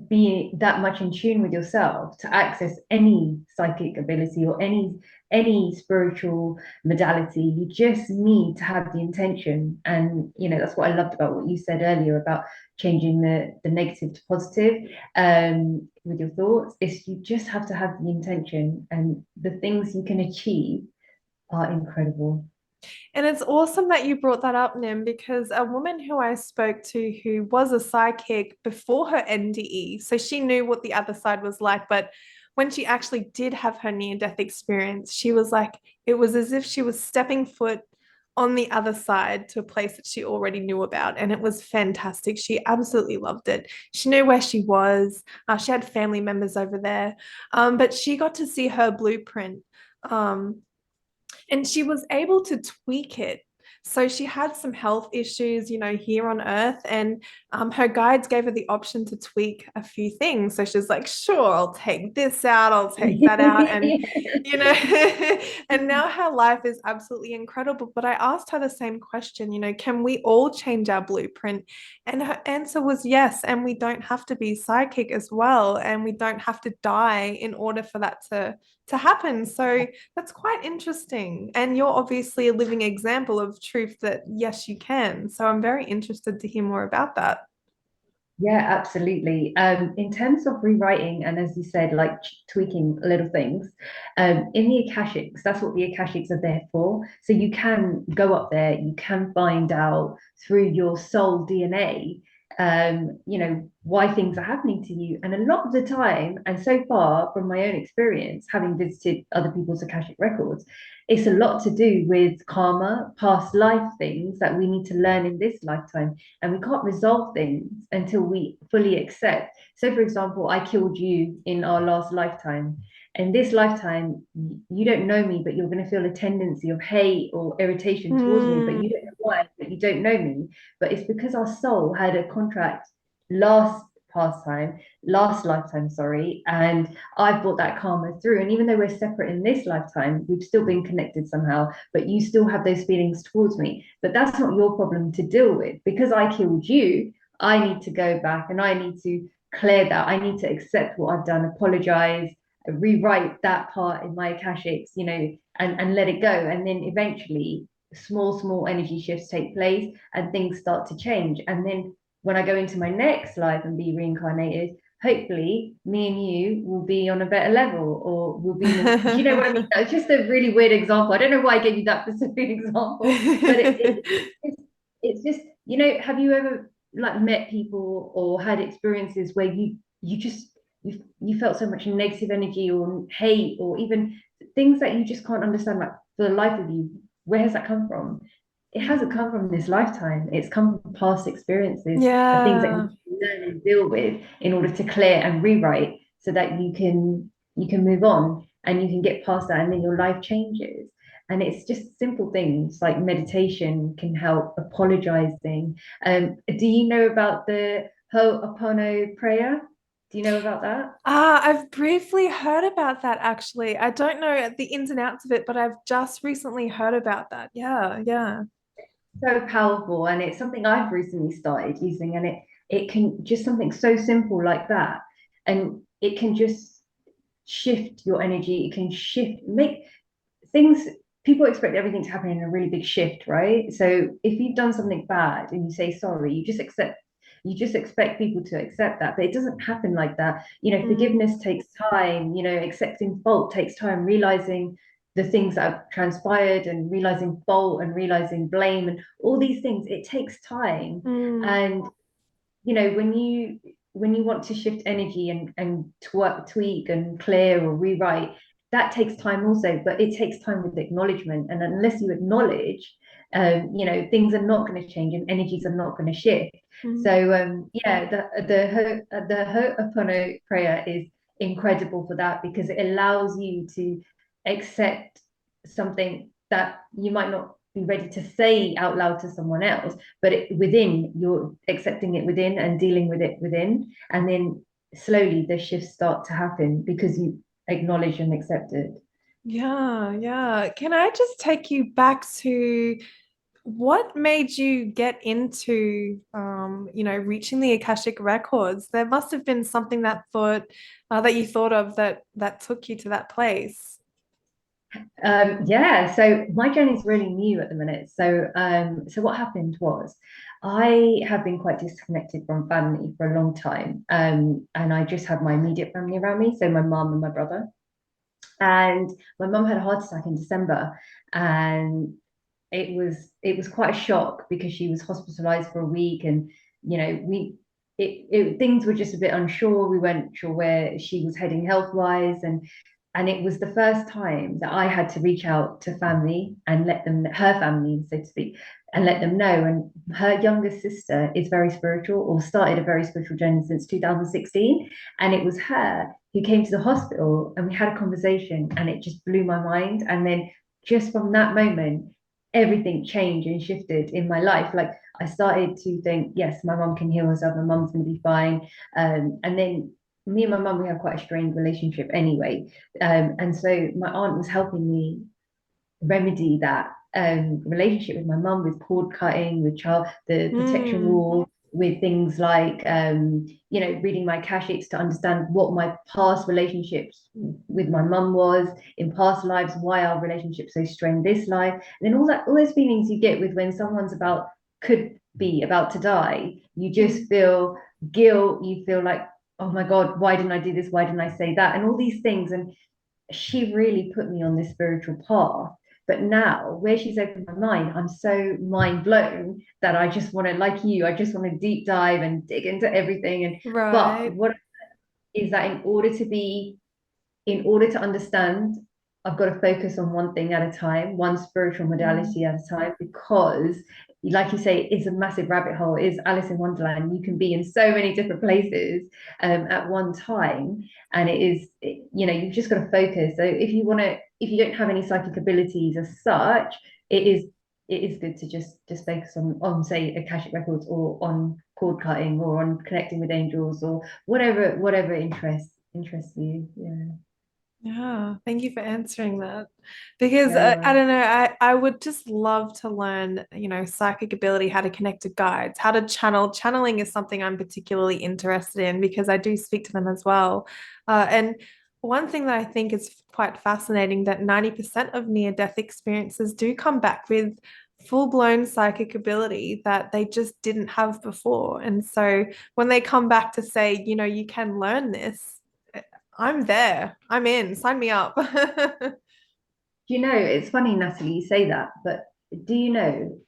[SPEAKER 3] be that much in tune with yourself to access any psychic ability or any spiritual modality. You just need to have the intention. And that's what I loved about what you said earlier about changing the negative to positive, with your thoughts. Is you just have to have the intention, and the things you can achieve are incredible.
[SPEAKER 1] And it's awesome that you brought that up, Nim, because a woman who I spoke to who was a psychic before her NDE, so she knew what the other side was like, but when she actually did have her near-death experience, she was like, it was as if she was stepping foot on the other side to a place that she already knew about. And it was fantastic. She absolutely loved it. She knew where she was. She had family members over there. But she got to see her blueprint. And she was able to tweak it. So she had some health issues, here on Earth, and her guides gave her the option to tweak a few things. So she's like, sure, I'll take this out, I'll take that out. And, and now her life is absolutely incredible. But I asked her the same question, can we all change our blueprint? And her answer was yes. And we don't have to be psychic as well. And we don't have to die in order for that to happen. So that's quite interesting. And you're obviously a living example of truth that yes, you can. So I'm very interested to hear more about that.
[SPEAKER 3] Yeah, absolutely. In terms of rewriting, and as you said, like tweaking little things, in the Akashics, that's what the Akashics are there for. So you can go up there, you can find out through your soul DNA, why things are happening to you. And a lot of the time, and so far from my own experience, having visited other people's Akashic records, it's a lot to do with karma, past life things that we need to learn in this lifetime. And we can't resolve things until we fully accept. So, for example, I killed you in our last lifetime. In this lifetime, you don't know me, but you're going to feel a tendency of hate or irritation towards me, but you don't know why, but you don't know me. But it's because our soul had a contract last lifetime, sorry, and I've brought that karma through. And even though we're separate in this lifetime, we've still been connected somehow, but you still have those feelings towards me. But that's not your problem to deal with. Because I killed you, I need to go back and I need to clear that. I need to accept what I've done, apologize, rewrite that part in my Akashics, and let it go. And then eventually small energy shifts take place and things start to change. And then when I go into my next life and be reincarnated, hopefully me and you will be on a better level, or will be more, do you know what I mean? It's just a really weird example. I don't know why I gave you that specific example, but it's just, have you ever like met people or had experiences where you felt so much negative energy or hate, or even things that you just can't understand, like for the life of you? Where has that come from? It hasn't come from this lifetime. It's come from past experiences and things that
[SPEAKER 1] Yeah.
[SPEAKER 3] you learn and deal with in order to clear and rewrite, so that you can move on and you can get past that, and then your life changes. And it's just simple things like meditation can help, apologizing. Do you know about the Ho'oponopono prayer? Do you know about that?
[SPEAKER 1] I've briefly heard about that actually. I don't know the ins and outs of it, but I've just recently heard about that. Yeah, yeah.
[SPEAKER 3] So powerful, and it's something I've recently started using, and it can just something so simple like that, and it can just shift your energy. It can make things. People expect everything to happen in a really big shift, right? So if you've done something bad and you say sorry, you just accept you just expect people to accept that, but it doesn't happen like that. You know, forgiveness takes time, you know, accepting fault takes time, realizing the things that have transpired and realizing fault and realizing blame and all these things, it takes time. And you know, when you want to shift energy and tweak and clear or rewrite, that takes time also, but it takes time with acknowledgement. And unless you acknowledge, you know, things are not going to change and energies are not going to shift. So yeah, the Ho'oponopono prayer is incredible for that, because it allows you to accept something that you might not be ready to say out loud to someone else, but within, you're accepting it within and dealing with it within, and then slowly the shifts start to happen because you acknowledge and accept it.
[SPEAKER 1] Yeah. Can I just take you back to what made you get into, reaching the Akashic records? There must have been something that you thought of that took you to that place.
[SPEAKER 3] Yeah, so my journey is really new at the minute. So what happened was, I have been quite disconnected from family for a long time, and I just had my immediate family around me, so my mum and my brother. And my mum had a heart attack in December, and it was quite a shock because she was hospitalized for a week, and you know, things were just a bit unsure. We weren't sure where she was heading health wise, and it was the first time that I had to reach out to family and let them, her family, so to speak, and let them know. And her youngest sister is very spiritual, or started a very spiritual journey since 2016. And it was her who came to the hospital, and we had a conversation, and it just blew my mind. And then just from that moment, everything changed and shifted in my life. Like, I started to think, yes, my mum can heal herself, my mum's going to be fine. And then me and my mum, we have quite a strained relationship anyway. And so my aunt was helping me remedy that relationship with my mum, with cord cutting, with the protection wall, with things like reading my Akashics to understand what my past relationships with my mum was in past lives, why our relationship so strained this life, and then all those feelings you get with when someone's could be about to die. You just feel guilt, you feel like, oh my God, why didn't I do this? Why didn't I say that? And all these things. And she really put me on this spiritual path. But now, where she's opened my mind, I'm so mind blown that I just want to, like you, I just want to deep dive and dig into everything. And but what is that, in order to understand, I've got to focus on one thing at a time, one spiritual modality at a time, because like you say, it's a massive rabbit hole. It's Alice in Wonderland. You can be in so many different places at one time, and you've just got to focus. So if you don't have any psychic abilities as such, it is good to just focus on say Akashic records, or on cord cutting, or on connecting with angels, or whatever interests you.
[SPEAKER 1] Yeah, thank you for answering that. Because I don't know, I would just love to learn, psychic ability, how to connect to guides, how to channel. Channeling is something I'm particularly interested in because I do speak to them as well. And one thing that I think is quite fascinating, that 90% of near-death experiences do come back with full-blown psychic ability that they just didn't have before. And so when they come back to say, you can learn this, I'm there. I'm in. Sign me up.
[SPEAKER 3] It's funny, Natalie, you say that, but do you know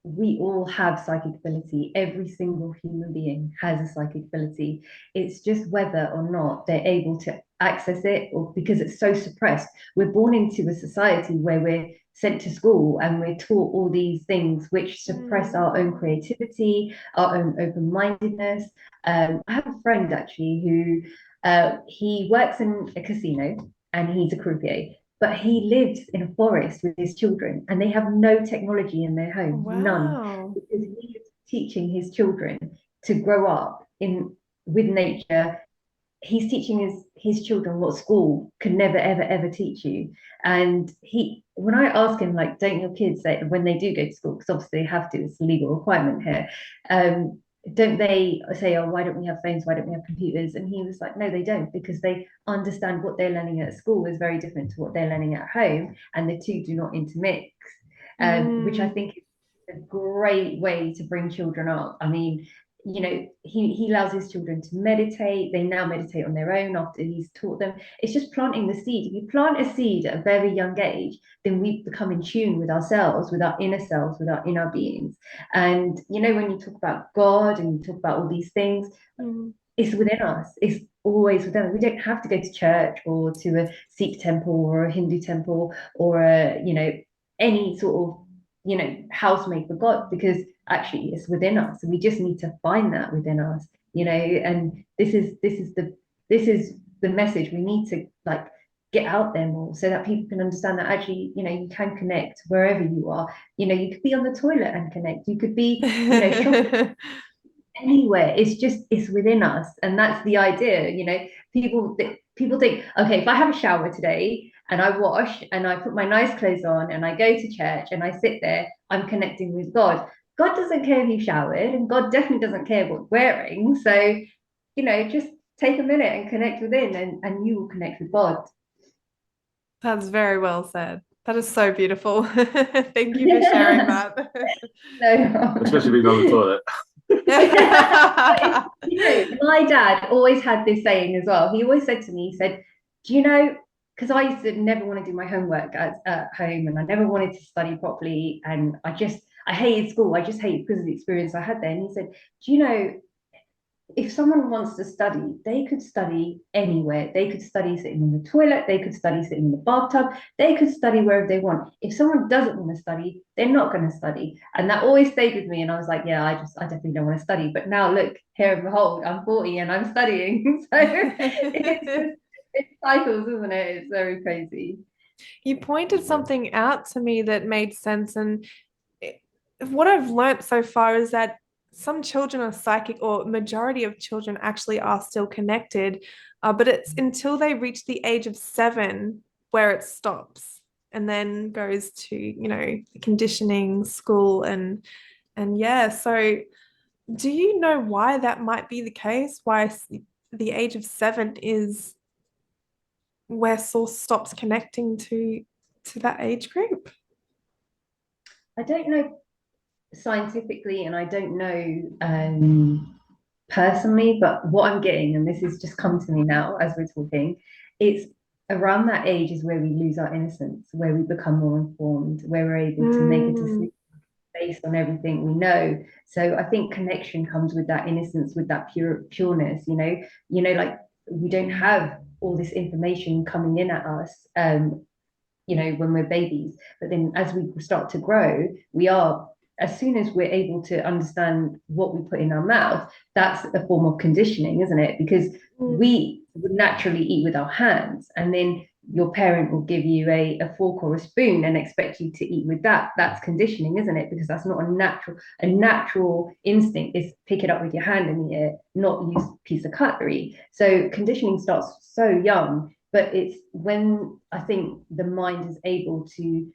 [SPEAKER 3] we all have psychic ability? Every single human being has a psychic ability. It's just whether or not they're able to access it, or because it's so suppressed. We're born into a society where we're sent to school and we're taught all these things which suppress our own creativity, our own open-mindedness. I have a friend actually who he works in a casino, and he's a croupier, but he lives in a forest with his children, and they have no technology in their home. None, because he is teaching his children to grow up with nature. He's teaching his children what school could never ever teach you. And when I ask him, like, don't your kids say, when they do go to school, because obviously they have to, it's a legal requirement here, don't they say, oh, why don't we have phones, why don't we have computers? And he was like, no, they don't, because they understand what they're learning at school is very different to what they're learning at home, and the two do not intermix. Which I think is a great way to bring children up. I mean, you know, he allows his children to meditate. They now meditate on their own after he's taught them. It's just planting the seed. If you plant a seed at a very young age, then we become in tune with ourselves, with our inner selves, with our inner beings. And you know, when you talk about God and you talk about all these things, it's within us. It's always within us. We don't have to go to church or to a Sikh temple or a Hindu temple or a, you know, any sort of, you know, house made for God, because actually it's within us. We just need to find that within us, you know. And this is the message we need to like get out there more, so that people can understand that actually, you know, you can connect wherever you are. You know, you could be on the toilet and connect. You could be, you know, shopping anywhere. It's just, it's within us. And that's the idea. You know, people think, okay, if I have a shower today and I wash and I put my nice clothes on and I go to church and I sit there, I'm connecting with God. God doesn't care if you showered, and God definitely doesn't care what you're wearing. So, you know, just take a minute and connect within, and you will connect with God.
[SPEAKER 1] That's very well said. That is so beautiful. Thank you for sharing that.
[SPEAKER 3] No.
[SPEAKER 2] Especially being on the toilet.
[SPEAKER 3] You know, my dad always had this saying as well. He always said to me, he said, do you know, because I used to never want to do my homework at home, and I never wanted to study properly, and I hated school. I just hated because of the experience I had there. And he said, do you know, if someone wants to study, they could study anywhere. They could study sitting in the toilet, they could study sitting in the bathtub, they could study wherever they want. If someone doesn't want to study, they're not going to study. And that always stayed with me. And I was like, yeah, I definitely don't want to study. But now look, here and behold, I'm 40 and I'm studying. So it's cycles, isn't it? It's very crazy.
[SPEAKER 1] You pointed something out to me that made sense. And what I've learnt so far is that some children are psychic, or majority of children actually are still connected, but it's until they reach the age of 7 where it stops and then goes to, you know, conditioning, school, and yeah. So do you know why that might be the case? Why the age of 7 is where source stops connecting to that age group?
[SPEAKER 3] I don't know scientifically, and I don't know personally, but what I'm getting, and this has just come to me now as we're talking, it's around that age is where we lose our innocence, where we become more informed, where we're able to make a decision based on everything we know. So I think connection comes with that innocence, with that pureness, you know, like we don't have all this information coming in at us, you know, when we're babies. But then as we start to grow, we are, as soon as we're able to understand what we put in our mouth, that's a form of conditioning, isn't it? Because we would naturally eat with our hands, and then your parent will give you a fork or a spoon and expect you to eat with that. That's conditioning, isn't it? Because that's not a natural instinct is pick it up with your hand and eat it, not use a piece of cutlery. So conditioning starts so young, but it's when I think the mind is able to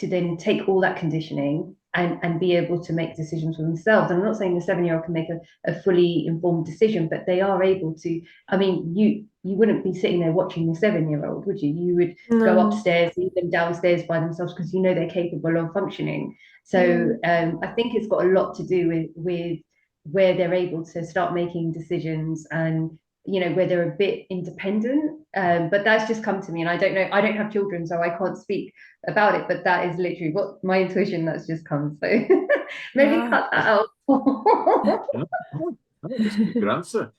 [SPEAKER 3] then take all that conditioning and be able to make decisions for themselves. And I'm not saying the 7-year-old can make a fully informed decision, but they are able to. I mean, you wouldn't be sitting there watching the 7-year-old, would you? You would go upstairs, leave them downstairs by themselves, because you know they're capable of functioning. So I think it's got a lot to do with where they're able to start making decisions, and you know, where they're a bit independent. But that's just come to me, and I don't know, I don't have children, so I can't speak about it, but that is literally what my intuition that's just come. So maybe cut that out.
[SPEAKER 2] That's a good answer.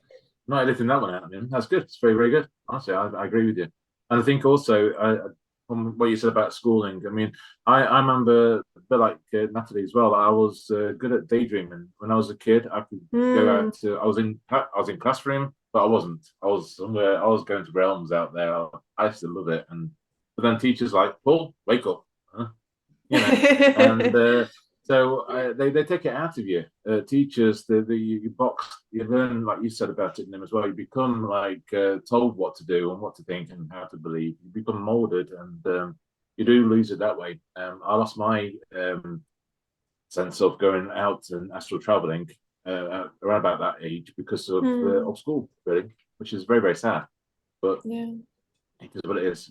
[SPEAKER 2] Not editing that one out, man. That's good. It's very, very good. Honestly, I agree with you. And I think also, from what you said about schooling, I mean, I remember a bit like Natalie as well. I was good at daydreaming when I was a kid. I could go out to. I was in classroom, but I wasn't. I was somewhere. I was going to realms out there. I used to love it. But then teachers like, Paul, wake up, you know, and. So they take it out of you. Teachers, you box, you learn, like you said about it in them as well. You become like told what to do and what to think and how to believe. You become molded, and you do lose it that way. I lost my sense of going out and astral traveling around about that age because of school, really, which is very, very sad. But It is what it is.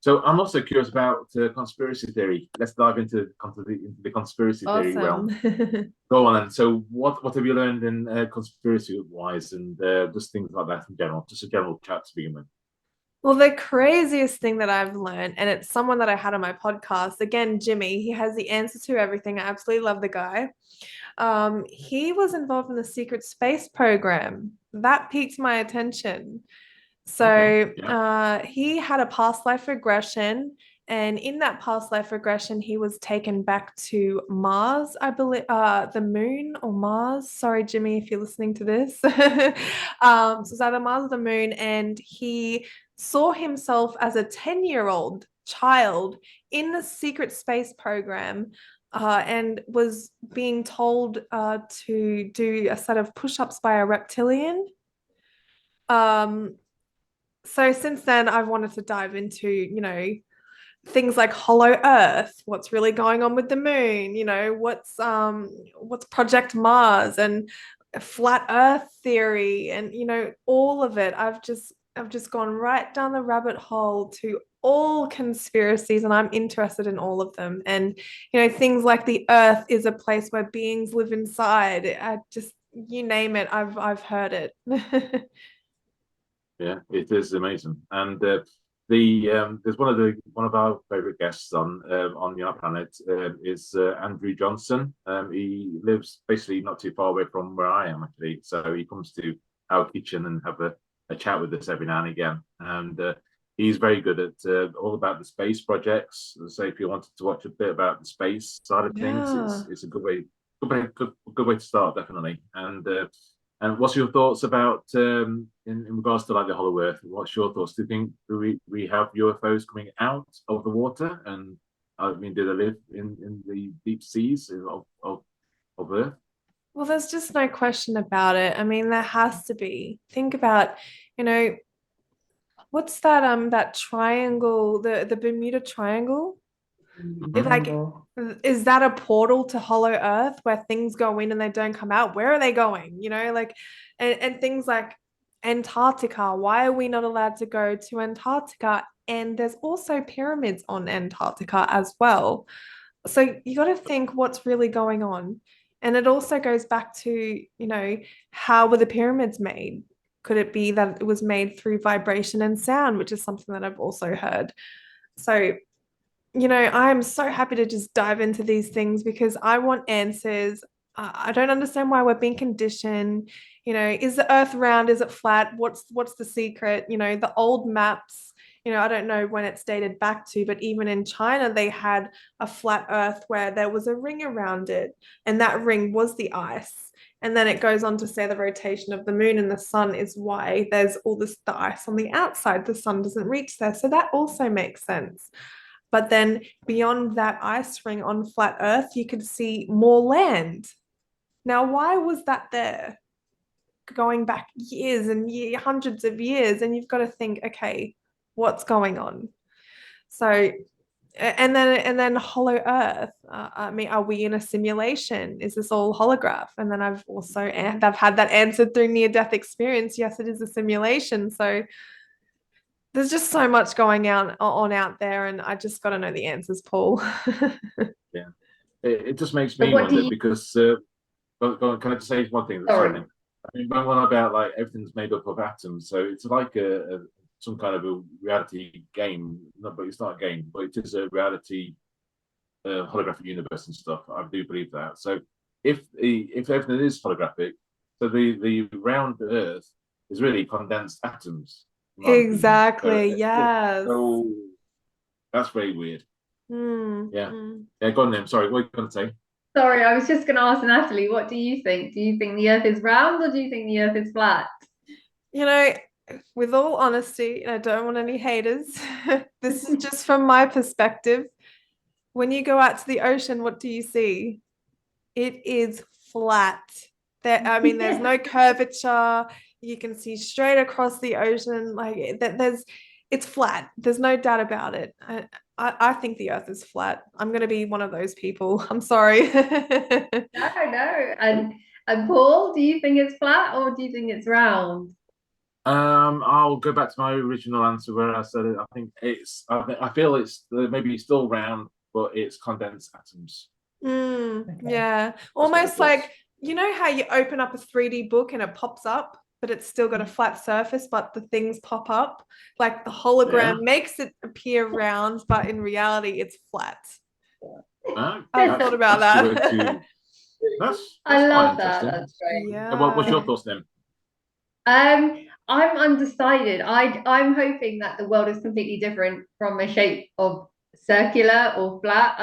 [SPEAKER 2] So I'm also curious about conspiracy theory. Let's dive into the conspiracy theory realm.
[SPEAKER 1] Awesome.
[SPEAKER 2] Go on then. So what have you learned in conspiracy wise and just things like that in general? Just a general chat to begin with.
[SPEAKER 1] Well, the craziest thing that I've learned, and it's someone that I had on my podcast, again, Jimmy, he has the answer to everything. I absolutely love the guy. He was involved in the secret space program. That piqued my attention.
[SPEAKER 2] Okay.
[SPEAKER 1] So
[SPEAKER 2] Yeah.
[SPEAKER 1] he had a past life regression, and in that past life regression, he was taken back to Mars, I believe, the moon or Mars. Sorry, Jimmy, if you're listening to this. So it's either Mars or the moon, and he saw himself as a 10-year-old child in the secret space program. And was being told to do a set of push-ups by a reptilian. Um, so since then, I've wanted to dive into, things like hollow earth, what's really going on with the moon, what's Project Mars and flat earth theory and all of it. I've just gone right down the rabbit hole to all conspiracies, and I'm interested in all of them. And things like the earth is a place where beings live inside. I just, you name it, I've heard it.
[SPEAKER 2] Yeah, it is amazing. And the there's one of our favorite guests on Unite Planet is Andrew Johnson. He lives basically not too far away from where I am actually, so he comes to our kitchen and have a chat with us every now and again. And he's very good at all about the space projects. So if you wanted to watch a bit about the space side of things,
[SPEAKER 1] Yeah.
[SPEAKER 2] it's a good way to start, definitely. And what's your thoughts about in regards to like the Hollow Earth? What's your thoughts? Do you think we have UFOs coming out of the water? And I mean, do they live in the deep seas of Earth?
[SPEAKER 1] Well, there's just no question about it. I mean, there has to be. Think about, you know, what's that triangle, the Bermuda Triangle? It's like,
[SPEAKER 3] Triangle.
[SPEAKER 1] is that a portal to Hollow Earth where things go in and they don't come out? Where are they going? Like, and things like Antarctica. Why are we not allowed to go to Antarctica? And there's also pyramids on Antarctica as well. So you got to think what's really going on. And it also goes back to, how were the pyramids made? Could it be that it was made through vibration and sound, which is something that I've also heard? So, I'm so happy to just dive into these things because I want answers. I don't understand why we're being conditioned. Is the earth round? Is it flat? What's the secret? The old maps, I don't know when it's dated back to, but even in China, they had a flat earth where there was a ring around it, and that ring was the ice. And then it goes on to say the rotation of the moon and the sun is why there's all the ice on the outside. The sun doesn't reach there. So that also makes sense. But then beyond that ice ring on flat Earth, you could see more land. Now, why was that there? Going back years and hundreds of years, and you've got to think, okay, what's going on? So, and then Hollow Earth. I mean, are we in a simulation? Is this all holograph? And then I've had that answered through near death experience. Yes, it is a simulation. So there's just so much going on out there, and I just got to know the answers, Paul.
[SPEAKER 2] Yeah, it just makes
[SPEAKER 3] But
[SPEAKER 2] me
[SPEAKER 3] what do
[SPEAKER 2] wonder
[SPEAKER 3] you,
[SPEAKER 2] because can I just say one thing? Sorry.
[SPEAKER 3] sorry.
[SPEAKER 2] I mean, when about like everything's made up of atoms, so it's like some kind of a reality game. No, but it's not a game, but it is a reality holographic universe and stuff. I do believe that. So if everything is holographic, so the round Earth is really condensed atoms, in my opinion.
[SPEAKER 1] Exactly. Yes.
[SPEAKER 2] So that's very weird.
[SPEAKER 1] Mm,
[SPEAKER 2] Yeah.
[SPEAKER 1] mm.
[SPEAKER 2] Yeah, go on then. Sorry, what are you going to say?
[SPEAKER 3] Sorry, I was just going to ask Natalie, what do you think? Do you think the Earth is round or do you think the Earth is flat?
[SPEAKER 1] You know, with all honesty, and I don't want any haters, this is just from my perspective. When you go out to the ocean, what do you see? It is flat. I mean, there's no curvature. You can see straight across the ocean. Like it's flat. There's no doubt about it. I think the Earth is flat. I'm going to be one of those people. I'm sorry.
[SPEAKER 3] No. And Paul, do you think it's flat or do you think it's round?
[SPEAKER 2] I'll go back to my original answer where I said it. I think it's. I feel it's maybe still round, but it's condensed atoms.
[SPEAKER 1] Yeah, almost like, you know how you open up a 3D book and it pops up, but it's still got a flat surface, but the things pop up. Like the hologram makes it appear round, but in reality, it's flat. I've thought about that.
[SPEAKER 2] That's
[SPEAKER 3] I love
[SPEAKER 2] quite
[SPEAKER 3] that.
[SPEAKER 2] interesting.
[SPEAKER 3] That's great.
[SPEAKER 1] Yeah.
[SPEAKER 2] What's your thoughts then?
[SPEAKER 3] I'm undecided. I'm hoping that the world is completely different from a shape of circular or flat.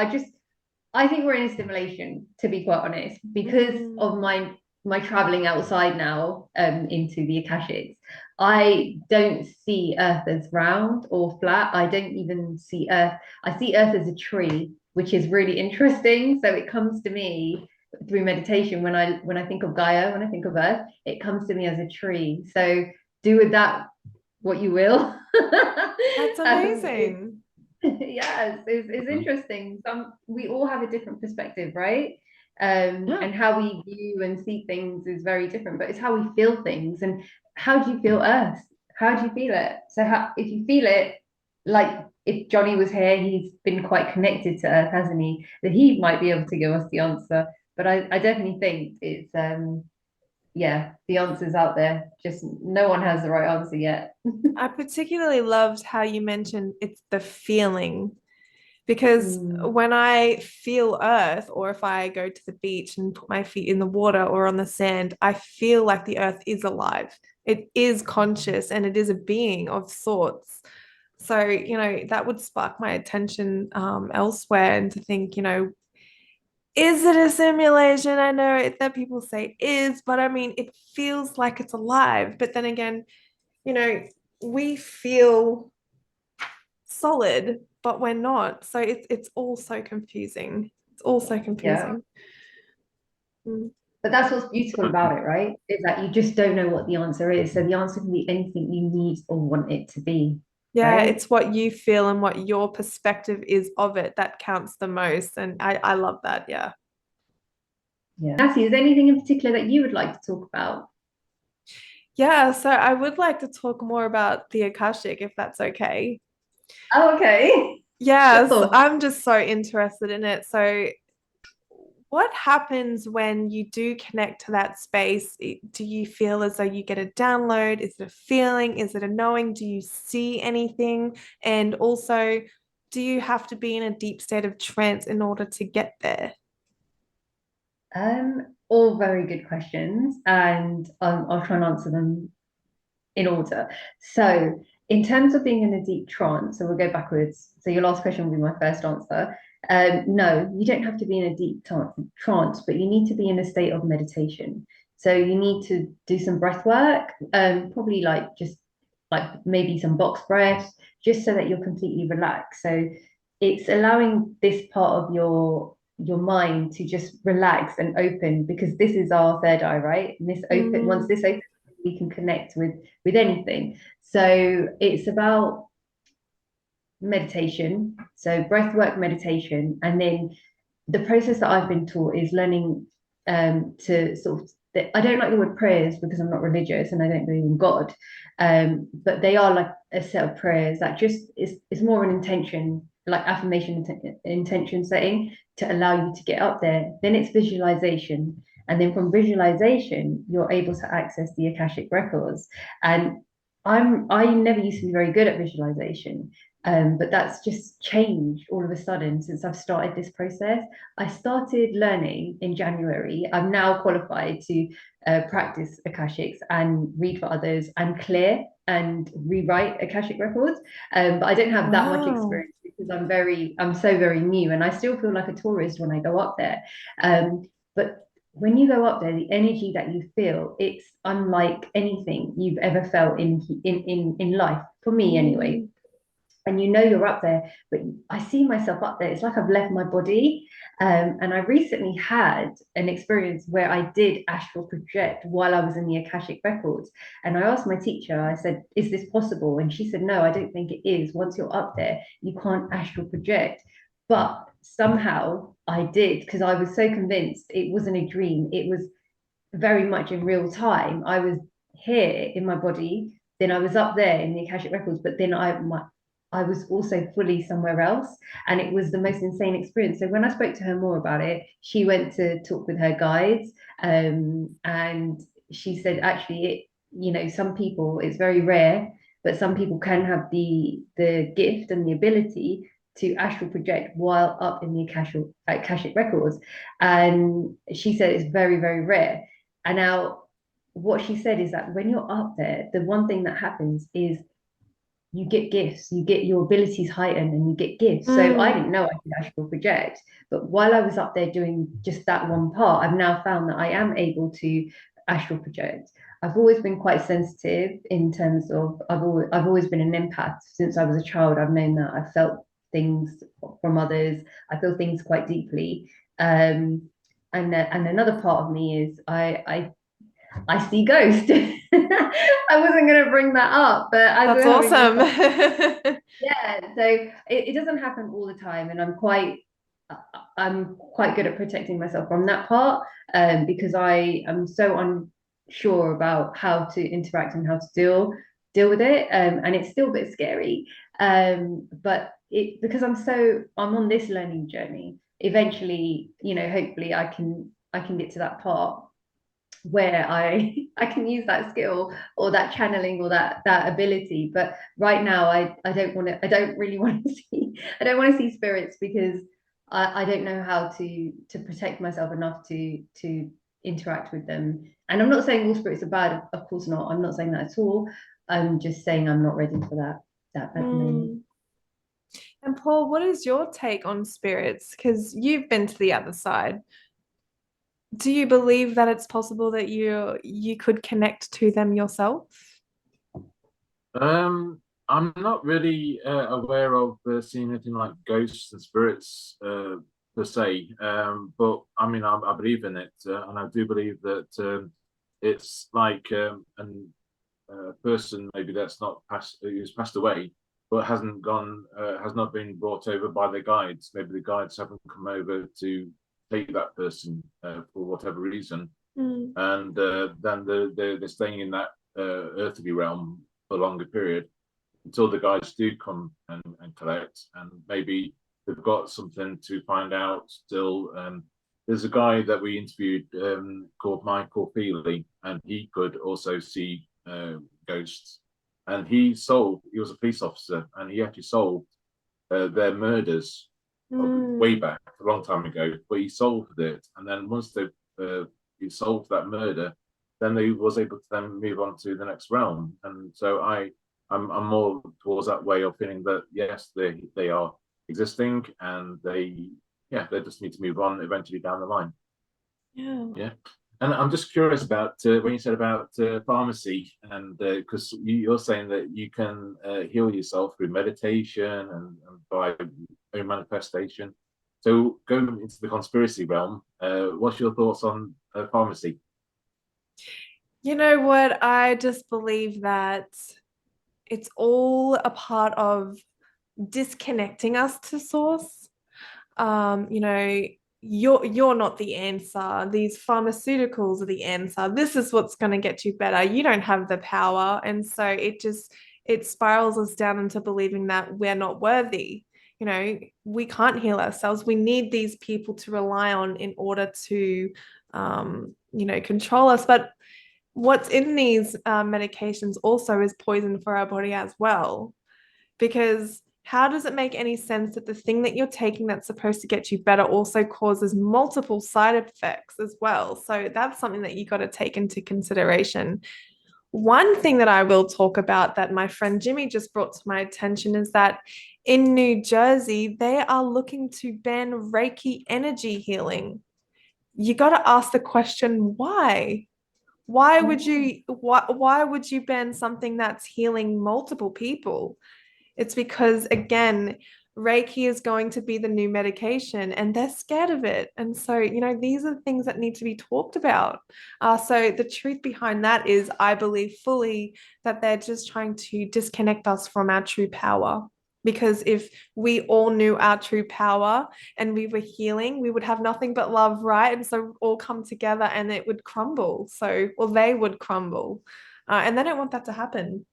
[SPEAKER 3] I think we're in a simulation, to be quite honest, because of my traveling outside now into the Akashics. I don't see Earth as round or flat. I don't even see Earth. I see Earth as a tree, which is really interesting. So it comes to me through meditation when I think of Gaia, when I think of Earth, it comes to me as a tree. So do with that what you will.
[SPEAKER 1] That's amazing.
[SPEAKER 3] Yes, it's interesting. We all have a different perspective, right? And how we view and see things is very different, but it's how we feel things. And how do you feel Earth? How do you feel it? So if you feel it, like if Johnny was here, he's been quite connected to Earth, hasn't he? That he might be able to give us the answer. But I definitely think it's yeah, the answer's out there. Just no one has the right answer yet.
[SPEAKER 1] I particularly loved how you mentioned it's the feeling, because when I feel earth, or if I go to the beach and put my feet in the water or on the sand, I feel like the earth is alive. It is conscious and it is a being of sorts. So, that would spark my attention elsewhere, and to think, is it a simulation? I know that people say it is, but I mean, it feels like it's alive. But then again, you know, we feel solid, but we're not. So it's all so confusing. It's all so confusing.
[SPEAKER 3] Yeah. But that's what's beautiful about it, right? Is that you just don't know what the answer is. So the answer can be anything you need or want it to be.
[SPEAKER 1] Yeah,
[SPEAKER 3] right?
[SPEAKER 1] it's what you feel and what your perspective is of it that counts the most. And I love that. Yeah.
[SPEAKER 3] Yeah. Natalie, is there anything in particular that you would like to talk about?
[SPEAKER 1] Yeah, so I would like to talk more about the Akashic, if that's okay.
[SPEAKER 3] Oh, okay.
[SPEAKER 1] Yes,
[SPEAKER 3] Sure.
[SPEAKER 1] I'm just so interested in it. So what happens when you do connect to that space? Do you feel as though you get a download? Is it a feeling? Is it a knowing? Do you see anything? And also, do you have to be in a deep state of trance in order to get there?
[SPEAKER 3] All very good questions, and I'll try and answer them in order. So, in terms of being in a deep trance, so we'll go backwards. So, your last question will be my first answer. No, you don't have to be in a deep trance, but you need to be in a state of meditation. So, you need to do some breath work, probably like maybe some box breaths, just so that you're completely relaxed. So, it's allowing this part of your mind to just relax and open, because this is our third eye, right? And this open once this opens, we can connect with anything. So it's about meditation, so breath work, meditation, and then the process that I've been taught is learning to sort of, I don't like the word prayers because I'm not religious and I don't believe in God, but they are like a set of prayers that just is more an intention, like affirmation intention setting to allow you to get up there. Then it's visualization, and then from visualization you're able to access the Akashic records. And I never used to be very good at visualization, but that's just changed all of a sudden since I've started this process. I started learning in January. I'm now qualified to practice Akashics and read for others and clear and rewrite Akashic records. But I don't have that much experience because I'm so very new, and I still feel like a tourist when I go up there. But when you go up there, the energy that you feel, it's unlike anything you've ever felt in life, for me anyway. And you're up there, but I see myself up there. It's like I've left my body. And I recently had an experience where I did astral project while I was in the Akashic records. And I asked my teacher, I said, is this possible? And she said, no, I don't think it is. Once you're up there, you can't astral project. But somehow I did, because I was so convinced it wasn't a dream. It was very much in real time. I was here in my body, then I was up there in the Akashic records, but then I was also fully somewhere else, and it was the most insane experience. So when I spoke to her more about it, she went to talk with her guides, and she said actually some people, it's very rare, but some people can have the gift and the ability to astral project while up in the Akashic records. And she said it's very, very rare. And now what she said is that when you're up there, the one thing that happens is you get gifts, you get your abilities heightened and you get gifts. So I didn't know I could astral project, but while I was up there doing just that one part, I've now found that I am able to astral project. I've always been quite sensitive in terms of I've always been an empath since I was a child. I've known that I felt things from others. I feel things quite deeply. And another part of me is I see ghosts. I wasn't going to bring that up, but as
[SPEAKER 1] That's
[SPEAKER 3] we're having
[SPEAKER 1] awesome.
[SPEAKER 3] yeah, so it doesn't happen all the time, and I'm quite good at protecting myself from that part, because I am so unsure about how to interact and how to deal with it, and it's still a bit scary, but it because I'm on this learning journey. Eventually, hopefully, I can get to that part where I can use that skill or that channeling or that ability. But right now I don't really want to I don't want to see spirits because I don't know how to protect myself enough to interact with them. And I'm not saying all spirits are bad, of course not. I'm not saying that at all. I'm just saying I'm not ready for that at the moment.
[SPEAKER 1] And Paul, what is your take on spirits? Because you've been to the other side. Do you believe that it's possible that you could connect to them yourself?
[SPEAKER 2] I'm not really aware of seeing anything like ghosts and spirits per se, but I mean, I believe in it, and I do believe that it's like a person maybe that's not passed, who's passed away, but has not been brought over by their guides. Maybe the guides haven't come over to take that person for whatever reason, and then they're staying in that earthly realm for a longer period until the guys do come and collect, and maybe they've got something to find out still. There's a guy that we interviewed called Michael Feely, and he could also see ghosts. And he was a police officer, and he actually solved their murders way back, a long time ago, but he solved it. And then once he solved that murder, then they was able to then move on to the next realm. And so I'm more towards that way of feeling that yes, they are existing, and they just need to move on eventually down the line. Yeah. And I'm just curious about when you said about pharmacy, and because you're saying that you can heal yourself through meditation and by own manifestation. So going into the conspiracy realm, what's your thoughts on pharmacy?
[SPEAKER 1] You know what? I just believe that it's all a part of disconnecting us to source. You know, you're not the answer. These pharmaceuticals are the answer. This is what's going to get you better. You don't have the power. And so it spirals us down into believing that we're not worthy. You know, we can't heal ourselves. We need these people to rely on in order to control us. But what's in these medications also is poison for our body as well. Because how does it make any sense that the thing that you're taking that's supposed to get you better also causes multiple side effects as well? So that's something that you got to take into consideration. One thing that I will talk about that my friend Jimmy just brought to my attention is that in New Jersey, they are looking to ban Reiki energy healing. You got to ask the question, why? Why would you ban something that's healing multiple people? It's because, again, Reiki is going to be the new medication and they're scared of it. And so, these are things that need to be talked about. So the truth behind that is I believe fully that they're just trying to disconnect us from our true power. Because if we all knew our true power and we were healing, we would have nothing but love, right? And so all come together and it would crumble. They would crumble. And they don't want that to happen.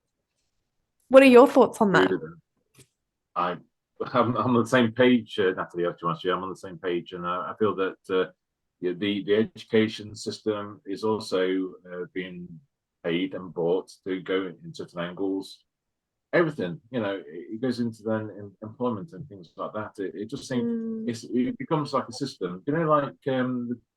[SPEAKER 1] What are your thoughts on that?
[SPEAKER 2] I, I'm on the same page, Natalie. Actually, I'm on the same page, and I feel that the education system is also being paid and bought to go in certain angles. Everything, it goes into then employment and things like that. It just seems
[SPEAKER 1] Mm.
[SPEAKER 2] it becomes like a system. Like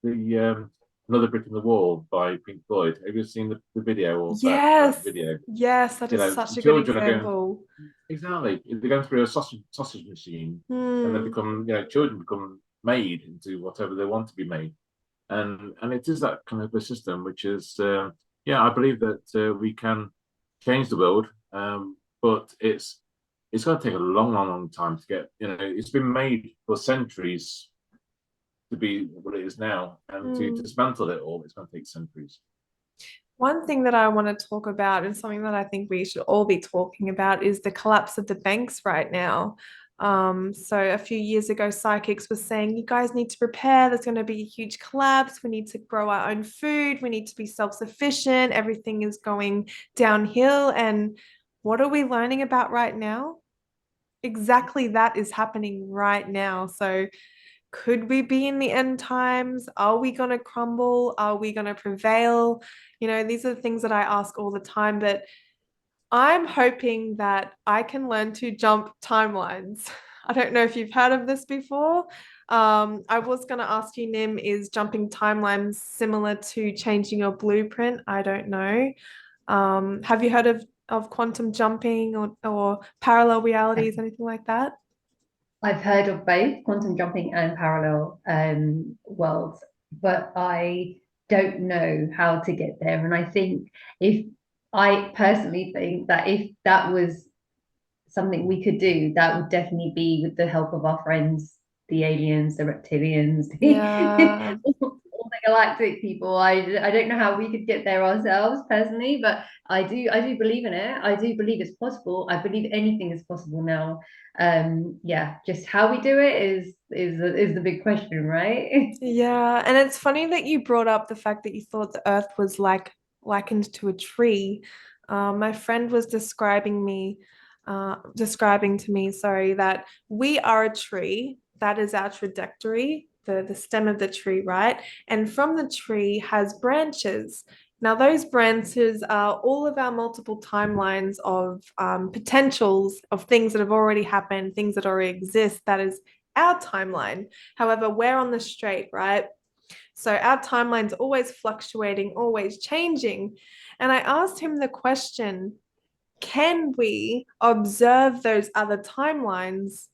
[SPEAKER 2] the Another Brick in the Wall by Pink Floyd. Have you seen the video of that
[SPEAKER 1] Yes,
[SPEAKER 2] video?
[SPEAKER 1] yes, that is such a good
[SPEAKER 2] Children are going
[SPEAKER 1] example.
[SPEAKER 2] exactly. They're going through a sausage machine, and then
[SPEAKER 1] Hmm.
[SPEAKER 2] children become made into whatever they want to be made, and it is that kind of a system, which is yeah, I believe that we can change the world, but it's going to take a long, long, long time to get. It's been made for centuries to be what it is now, and to
[SPEAKER 1] Hmm.
[SPEAKER 2] dismantle it all, it's going to take centuries.
[SPEAKER 1] One thing that I want to talk about, and something that I think we should all be talking about, is the collapse of the banks right now. So a few years ago, psychics were saying, you guys need to prepare. There's going to be a huge collapse. We need to grow our own food. We need to be self-sufficient. Everything is going downhill. And what are we learning about right now? Exactly that is happening right now. So could we be in the end times? Are we going to crumble? Are we going to prevail? These are the things that I ask all the time, but I'm hoping that I can learn to jump timelines. I don't know if you've heard of this before. I was going to ask you, Nim, is jumping timelines similar to changing your blueprint? I don't know. Have you heard of quantum jumping or parallel realities, anything like that?
[SPEAKER 3] I've heard of both quantum jumping and parallel worlds, but I don't know how to get there. And I think if I personally think that if that was something we could do, that would definitely be with the help of our friends, the aliens, the reptilians,
[SPEAKER 1] Yeah.
[SPEAKER 3] all the galactic people. I don't know how we could get there ourselves personally, but I do believe in it. I do believe it's possible. I believe anything is possible now. Yeah, just how we do it is the big question, right?
[SPEAKER 1] Yeah, and it's funny that you brought up the fact that you thought the earth was likened to a tree. My friend was describing to me, sorry, that we are a tree. That is our trajectory, the stem of the tree, right? And from the tree has branches. Now, those branches are all of our multiple timelines of potentials of things that have already happened, things that already exist. That is our timeline. However, we're on the straight, right? So our timeline's always fluctuating, always changing. And I asked him the question, can we observe those other timelines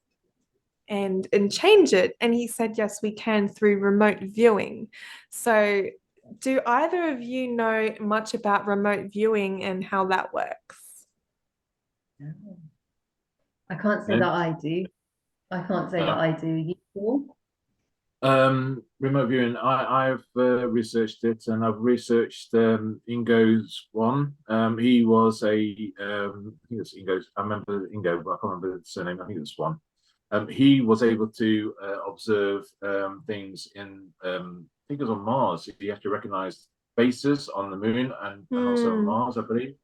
[SPEAKER 1] and change it? And he said, yes, we can through remote viewing. So do either of you know much about remote viewing and how that works?
[SPEAKER 3] I can't say that
[SPEAKER 2] No?
[SPEAKER 3] I do. I can't say that
[SPEAKER 2] No.
[SPEAKER 3] I do. You do?
[SPEAKER 2] Remote viewing. I've researched it, and I've researched Ingo's one. He was I think it's Ingo's. I remember Ingo, but I can't remember the surname. I think it's one. He was able to observe things in. I think it was on Mars. He had to recognize bases on the moon and also on
[SPEAKER 1] Hmm.
[SPEAKER 2] Mars, I believe.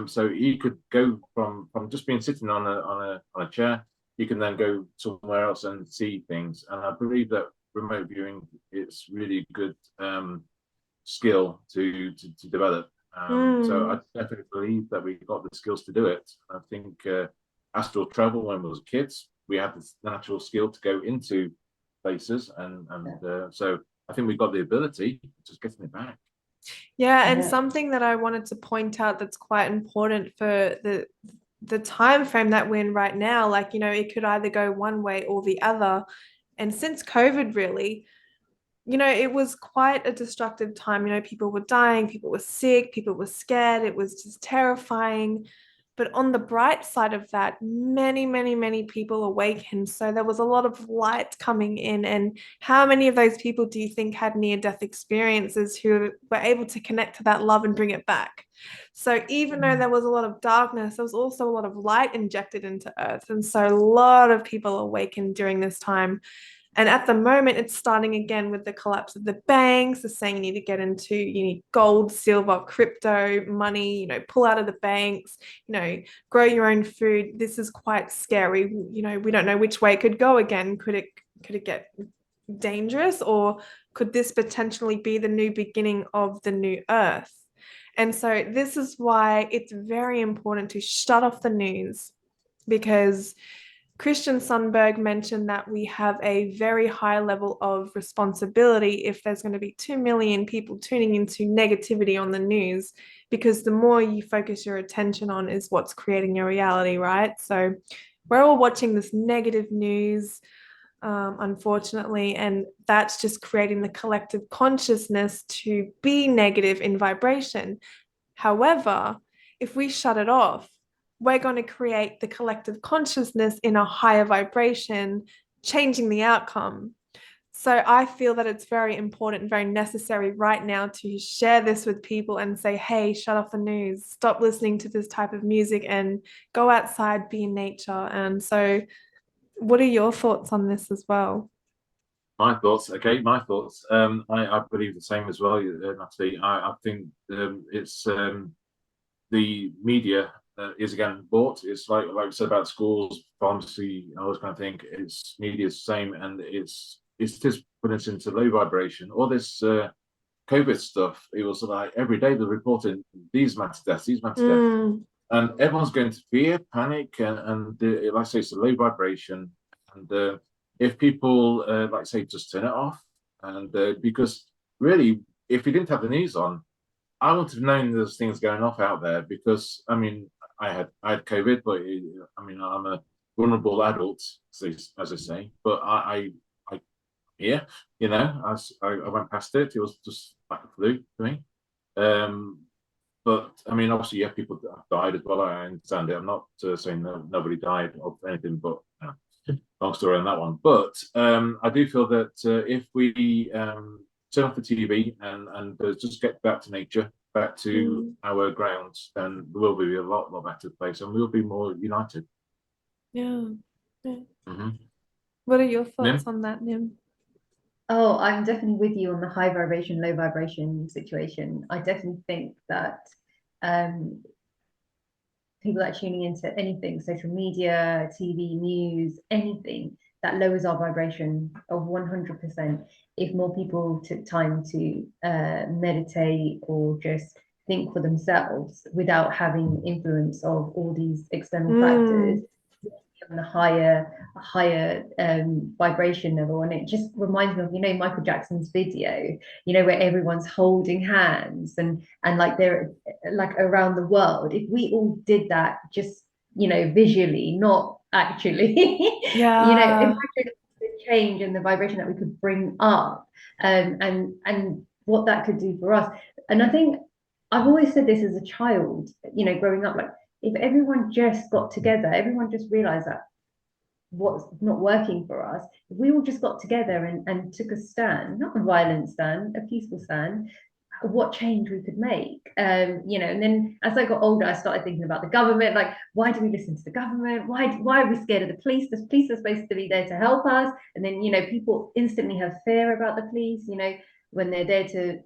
[SPEAKER 2] So he could go from just being sitting on a chair. You can then go somewhere else and see things. And I believe that remote viewing is really good skill to develop. So I
[SPEAKER 1] Hmm.
[SPEAKER 2] definitely believe that we got the skills to do it. I think astral travel when we was kids, we had this natural skill to go into places, and so I think we got the ability, just getting it back.
[SPEAKER 1] Yeah, and
[SPEAKER 3] Yeah.
[SPEAKER 1] something that I wanted to point out that's quite important for the time frame that we're in right now, like, it could either go one way or the other. And since COVID, really, it was quite a destructive time. People were dying, people were sick, people were scared. It was just terrifying. But on the bright side of that, many, many, many people awakened. So there was a lot of light coming in. And how many of those people do you think had near-death experiences who were able to connect to that love and bring it back? So even though there was a lot of darkness, there was also a lot of light injected into Earth. And so a lot of people awakened during this time. And at the moment, it's starting again with the collapse of the banks. They're saying you need gold, silver, crypto, money, pull out of the banks, grow your own food. This is quite scary. We don't know which way it could go again. Could it get dangerous, or could this potentially be the new beginning of the new earth? And so this is why it's very important to shut off the news, because Christian Sundberg mentioned that we have a very high level of responsibility if there's going to be 2 million people tuning into negativity on the news, because the more you focus your attention on is what's creating your reality, right? So we're all watching this negative news, unfortunately, and that's just creating the collective consciousness to be negative in vibration. However, if we shut it off, we're going to create the collective consciousness in a higher vibration, changing the outcome. So I feel that it's very important and very necessary right now to share this with people and say, hey, shut off the news, stop listening to this type of music, and go outside, be in nature. And so what are your thoughts on this as well?
[SPEAKER 2] My thoughts. Okay, my thoughts. I believe the same as well, Natalie. I think it's the media is again bought. It's like I said about schools, pharmacy, all those kind of thing. It's media is the same, and it's just putting us into low vibration. All this COVID stuff, it was like every day they're reporting these mass deaths, and everyone's going to fear, panic, and like I say, it's a low vibration. And if people, like I say, just turn it off, and because really, if you didn't have the news on, I wouldn't have known there's things going off out there, because I mean, I had COVID, but I mean, I'm a vulnerable adult, as I say, but yeah, I went past it. It was just like a flu for me. But I mean, obviously, yeah, people have died as well. I understand it. I'm not saying nobody died of anything, but long story on that one. But I do feel that if we turn off the TV and just get back to nature, back to our grounds, then the world will be a lot better place, and we'll be more united.
[SPEAKER 1] Yeah. What are your thoughts on that, Nim?
[SPEAKER 3] Oh, I'm definitely with you on the high vibration, low vibration situation. I definitely think that people that are tuning into anything, social media, TV, news, anything that lowers our vibration of 100%. If more people took time to meditate or just think for themselves without having influence of all these external factors, on a higher vibration level. And it just reminds me of Michael Jackson's video, where everyone's holding hands and like they're like around the world. If we all did that, just visually, not actually, imagine the change and the vibration that we could bring up, and what that could do for us. And I think I've always said this as a child, growing up, like, if everyone just got together, everyone just realized that what's not working for us, if we all just got together and took a stand, not a violent stand, a peaceful stand, what change we could make. And then as I got older, I started thinking about the government, like, why do we listen to the government? Why are we scared of the police? The police are supposed to be there to help us. And then, people instantly have fear about the police, when they're there to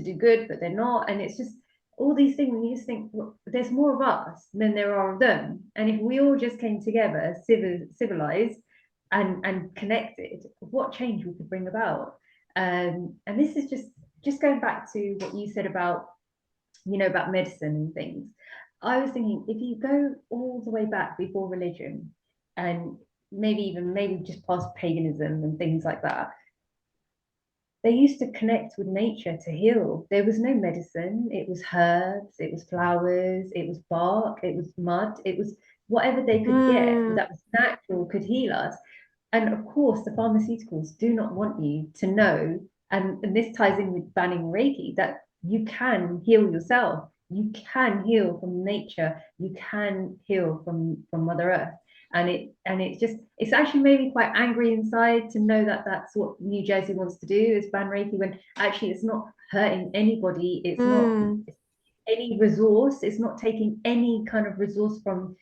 [SPEAKER 3] do good, but they're not. And it's just all these things, and you just think, well, there's more of us than there are of them. And if we all just came together, civilized and connected, what change we could bring about. And this is just going back to what you said about about medicine and things. I was thinking, if you go all the way back before religion, and maybe just past paganism and things like that, they used to connect with nature to heal. There was no medicine. It was herbs, it was flowers, it was bark, it was mud, it was whatever they could get that was natural could heal us. And of course, the pharmaceuticals do not want you to know, and this ties in with banning Reiki, that you can heal yourself. You can heal from nature. You can heal from Mother Earth. And it's actually made me quite angry inside to know that that's what New Jersey wants to do, is ban Reiki, when actually it's not hurting anybody. It's not any resource. It's not taking any kind of resource from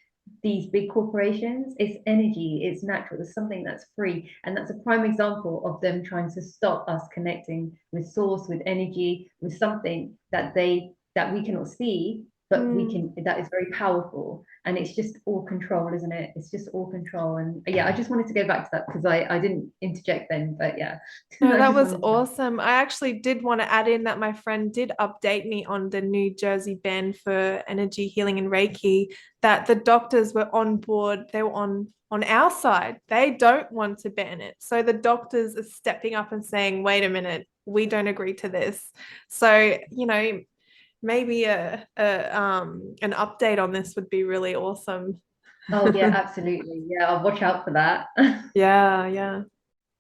[SPEAKER 3] these big corporations. It's energy, it's natural, it's something that's free. And that's a prime example of them trying to stop us connecting with source, with energy, with something that we cannot see, but we can, that is very powerful. And it's just all control, isn't it? It's just all control. And yeah, I just wanted to go back to that because I didn't interject then, but yeah.
[SPEAKER 1] No, that was awesome. I actually did want to add in that my friend did update me on the New Jersey ban for energy healing and Reiki, that the doctors were on board. They were on our side. They don't want to ban it. So the doctors are stepping up and saying, wait a minute, we don't agree to this. So, you know, maybe an update on this would be really awesome.
[SPEAKER 3] Oh yeah, absolutely. Yeah, I'll watch out for that.
[SPEAKER 1] Yeah.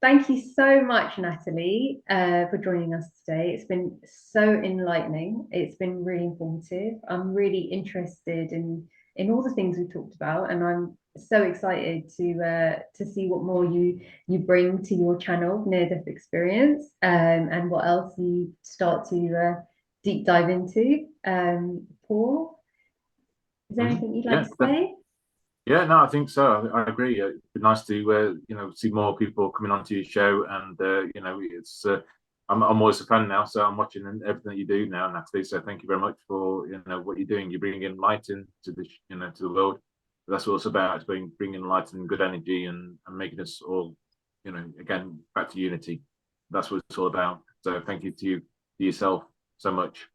[SPEAKER 3] Thank you so much, Natalie, for joining us today. It's been so enlightening. It's been really informative. I'm really interested in all the things we've talked about, and I'm so excited to see what more you bring to your channel, Near Death Experience, and what else you start to deep dive into. Paul, is there anything you'd like to say?
[SPEAKER 2] Yeah, no, I think so. I agree. It'd be nice to see more people coming onto your show, and it's I'm always a fan now, so I'm watching everything that you do now, Natalie. So thank you very much for what you're doing. You're bringing in light into the to the world. That's what it's about. It's bringing light and good energy, and making us all again back to unity. That's what it's all about. So thank you to yourself so much.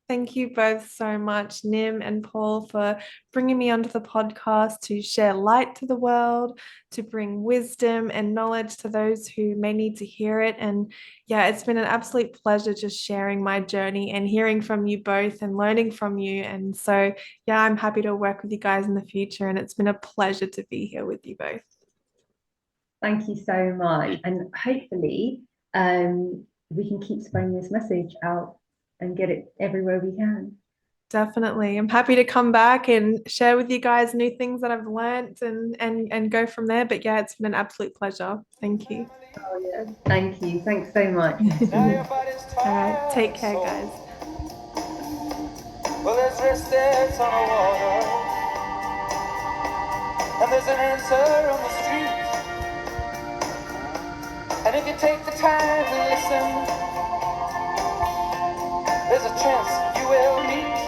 [SPEAKER 1] Thank you both so much, Nim and Paul, for bringing me onto the podcast to share light to the world, to bring wisdom and knowledge to those who may need to hear it. And yeah, it's been an absolute pleasure just sharing my journey and hearing from you both and learning from you. And so, yeah, I'm happy to work with you guys in the future. And it's been a pleasure to be here with you both.
[SPEAKER 3] Thank you so much. And hopefully we can keep spreading this message out and get it everywhere we can.
[SPEAKER 1] Definitely. I'm happy to come back and share with you guys new things that I've learned and go from there. But yeah, it's been an absolute pleasure. Thank you.
[SPEAKER 3] Oh yeah. Thank you. Thanks so much.
[SPEAKER 1] All right. Take care, guys.
[SPEAKER 4] Well, there's restless on the water, and there's an answer on the street. And if you take the time to listen, there's a chance you will meet.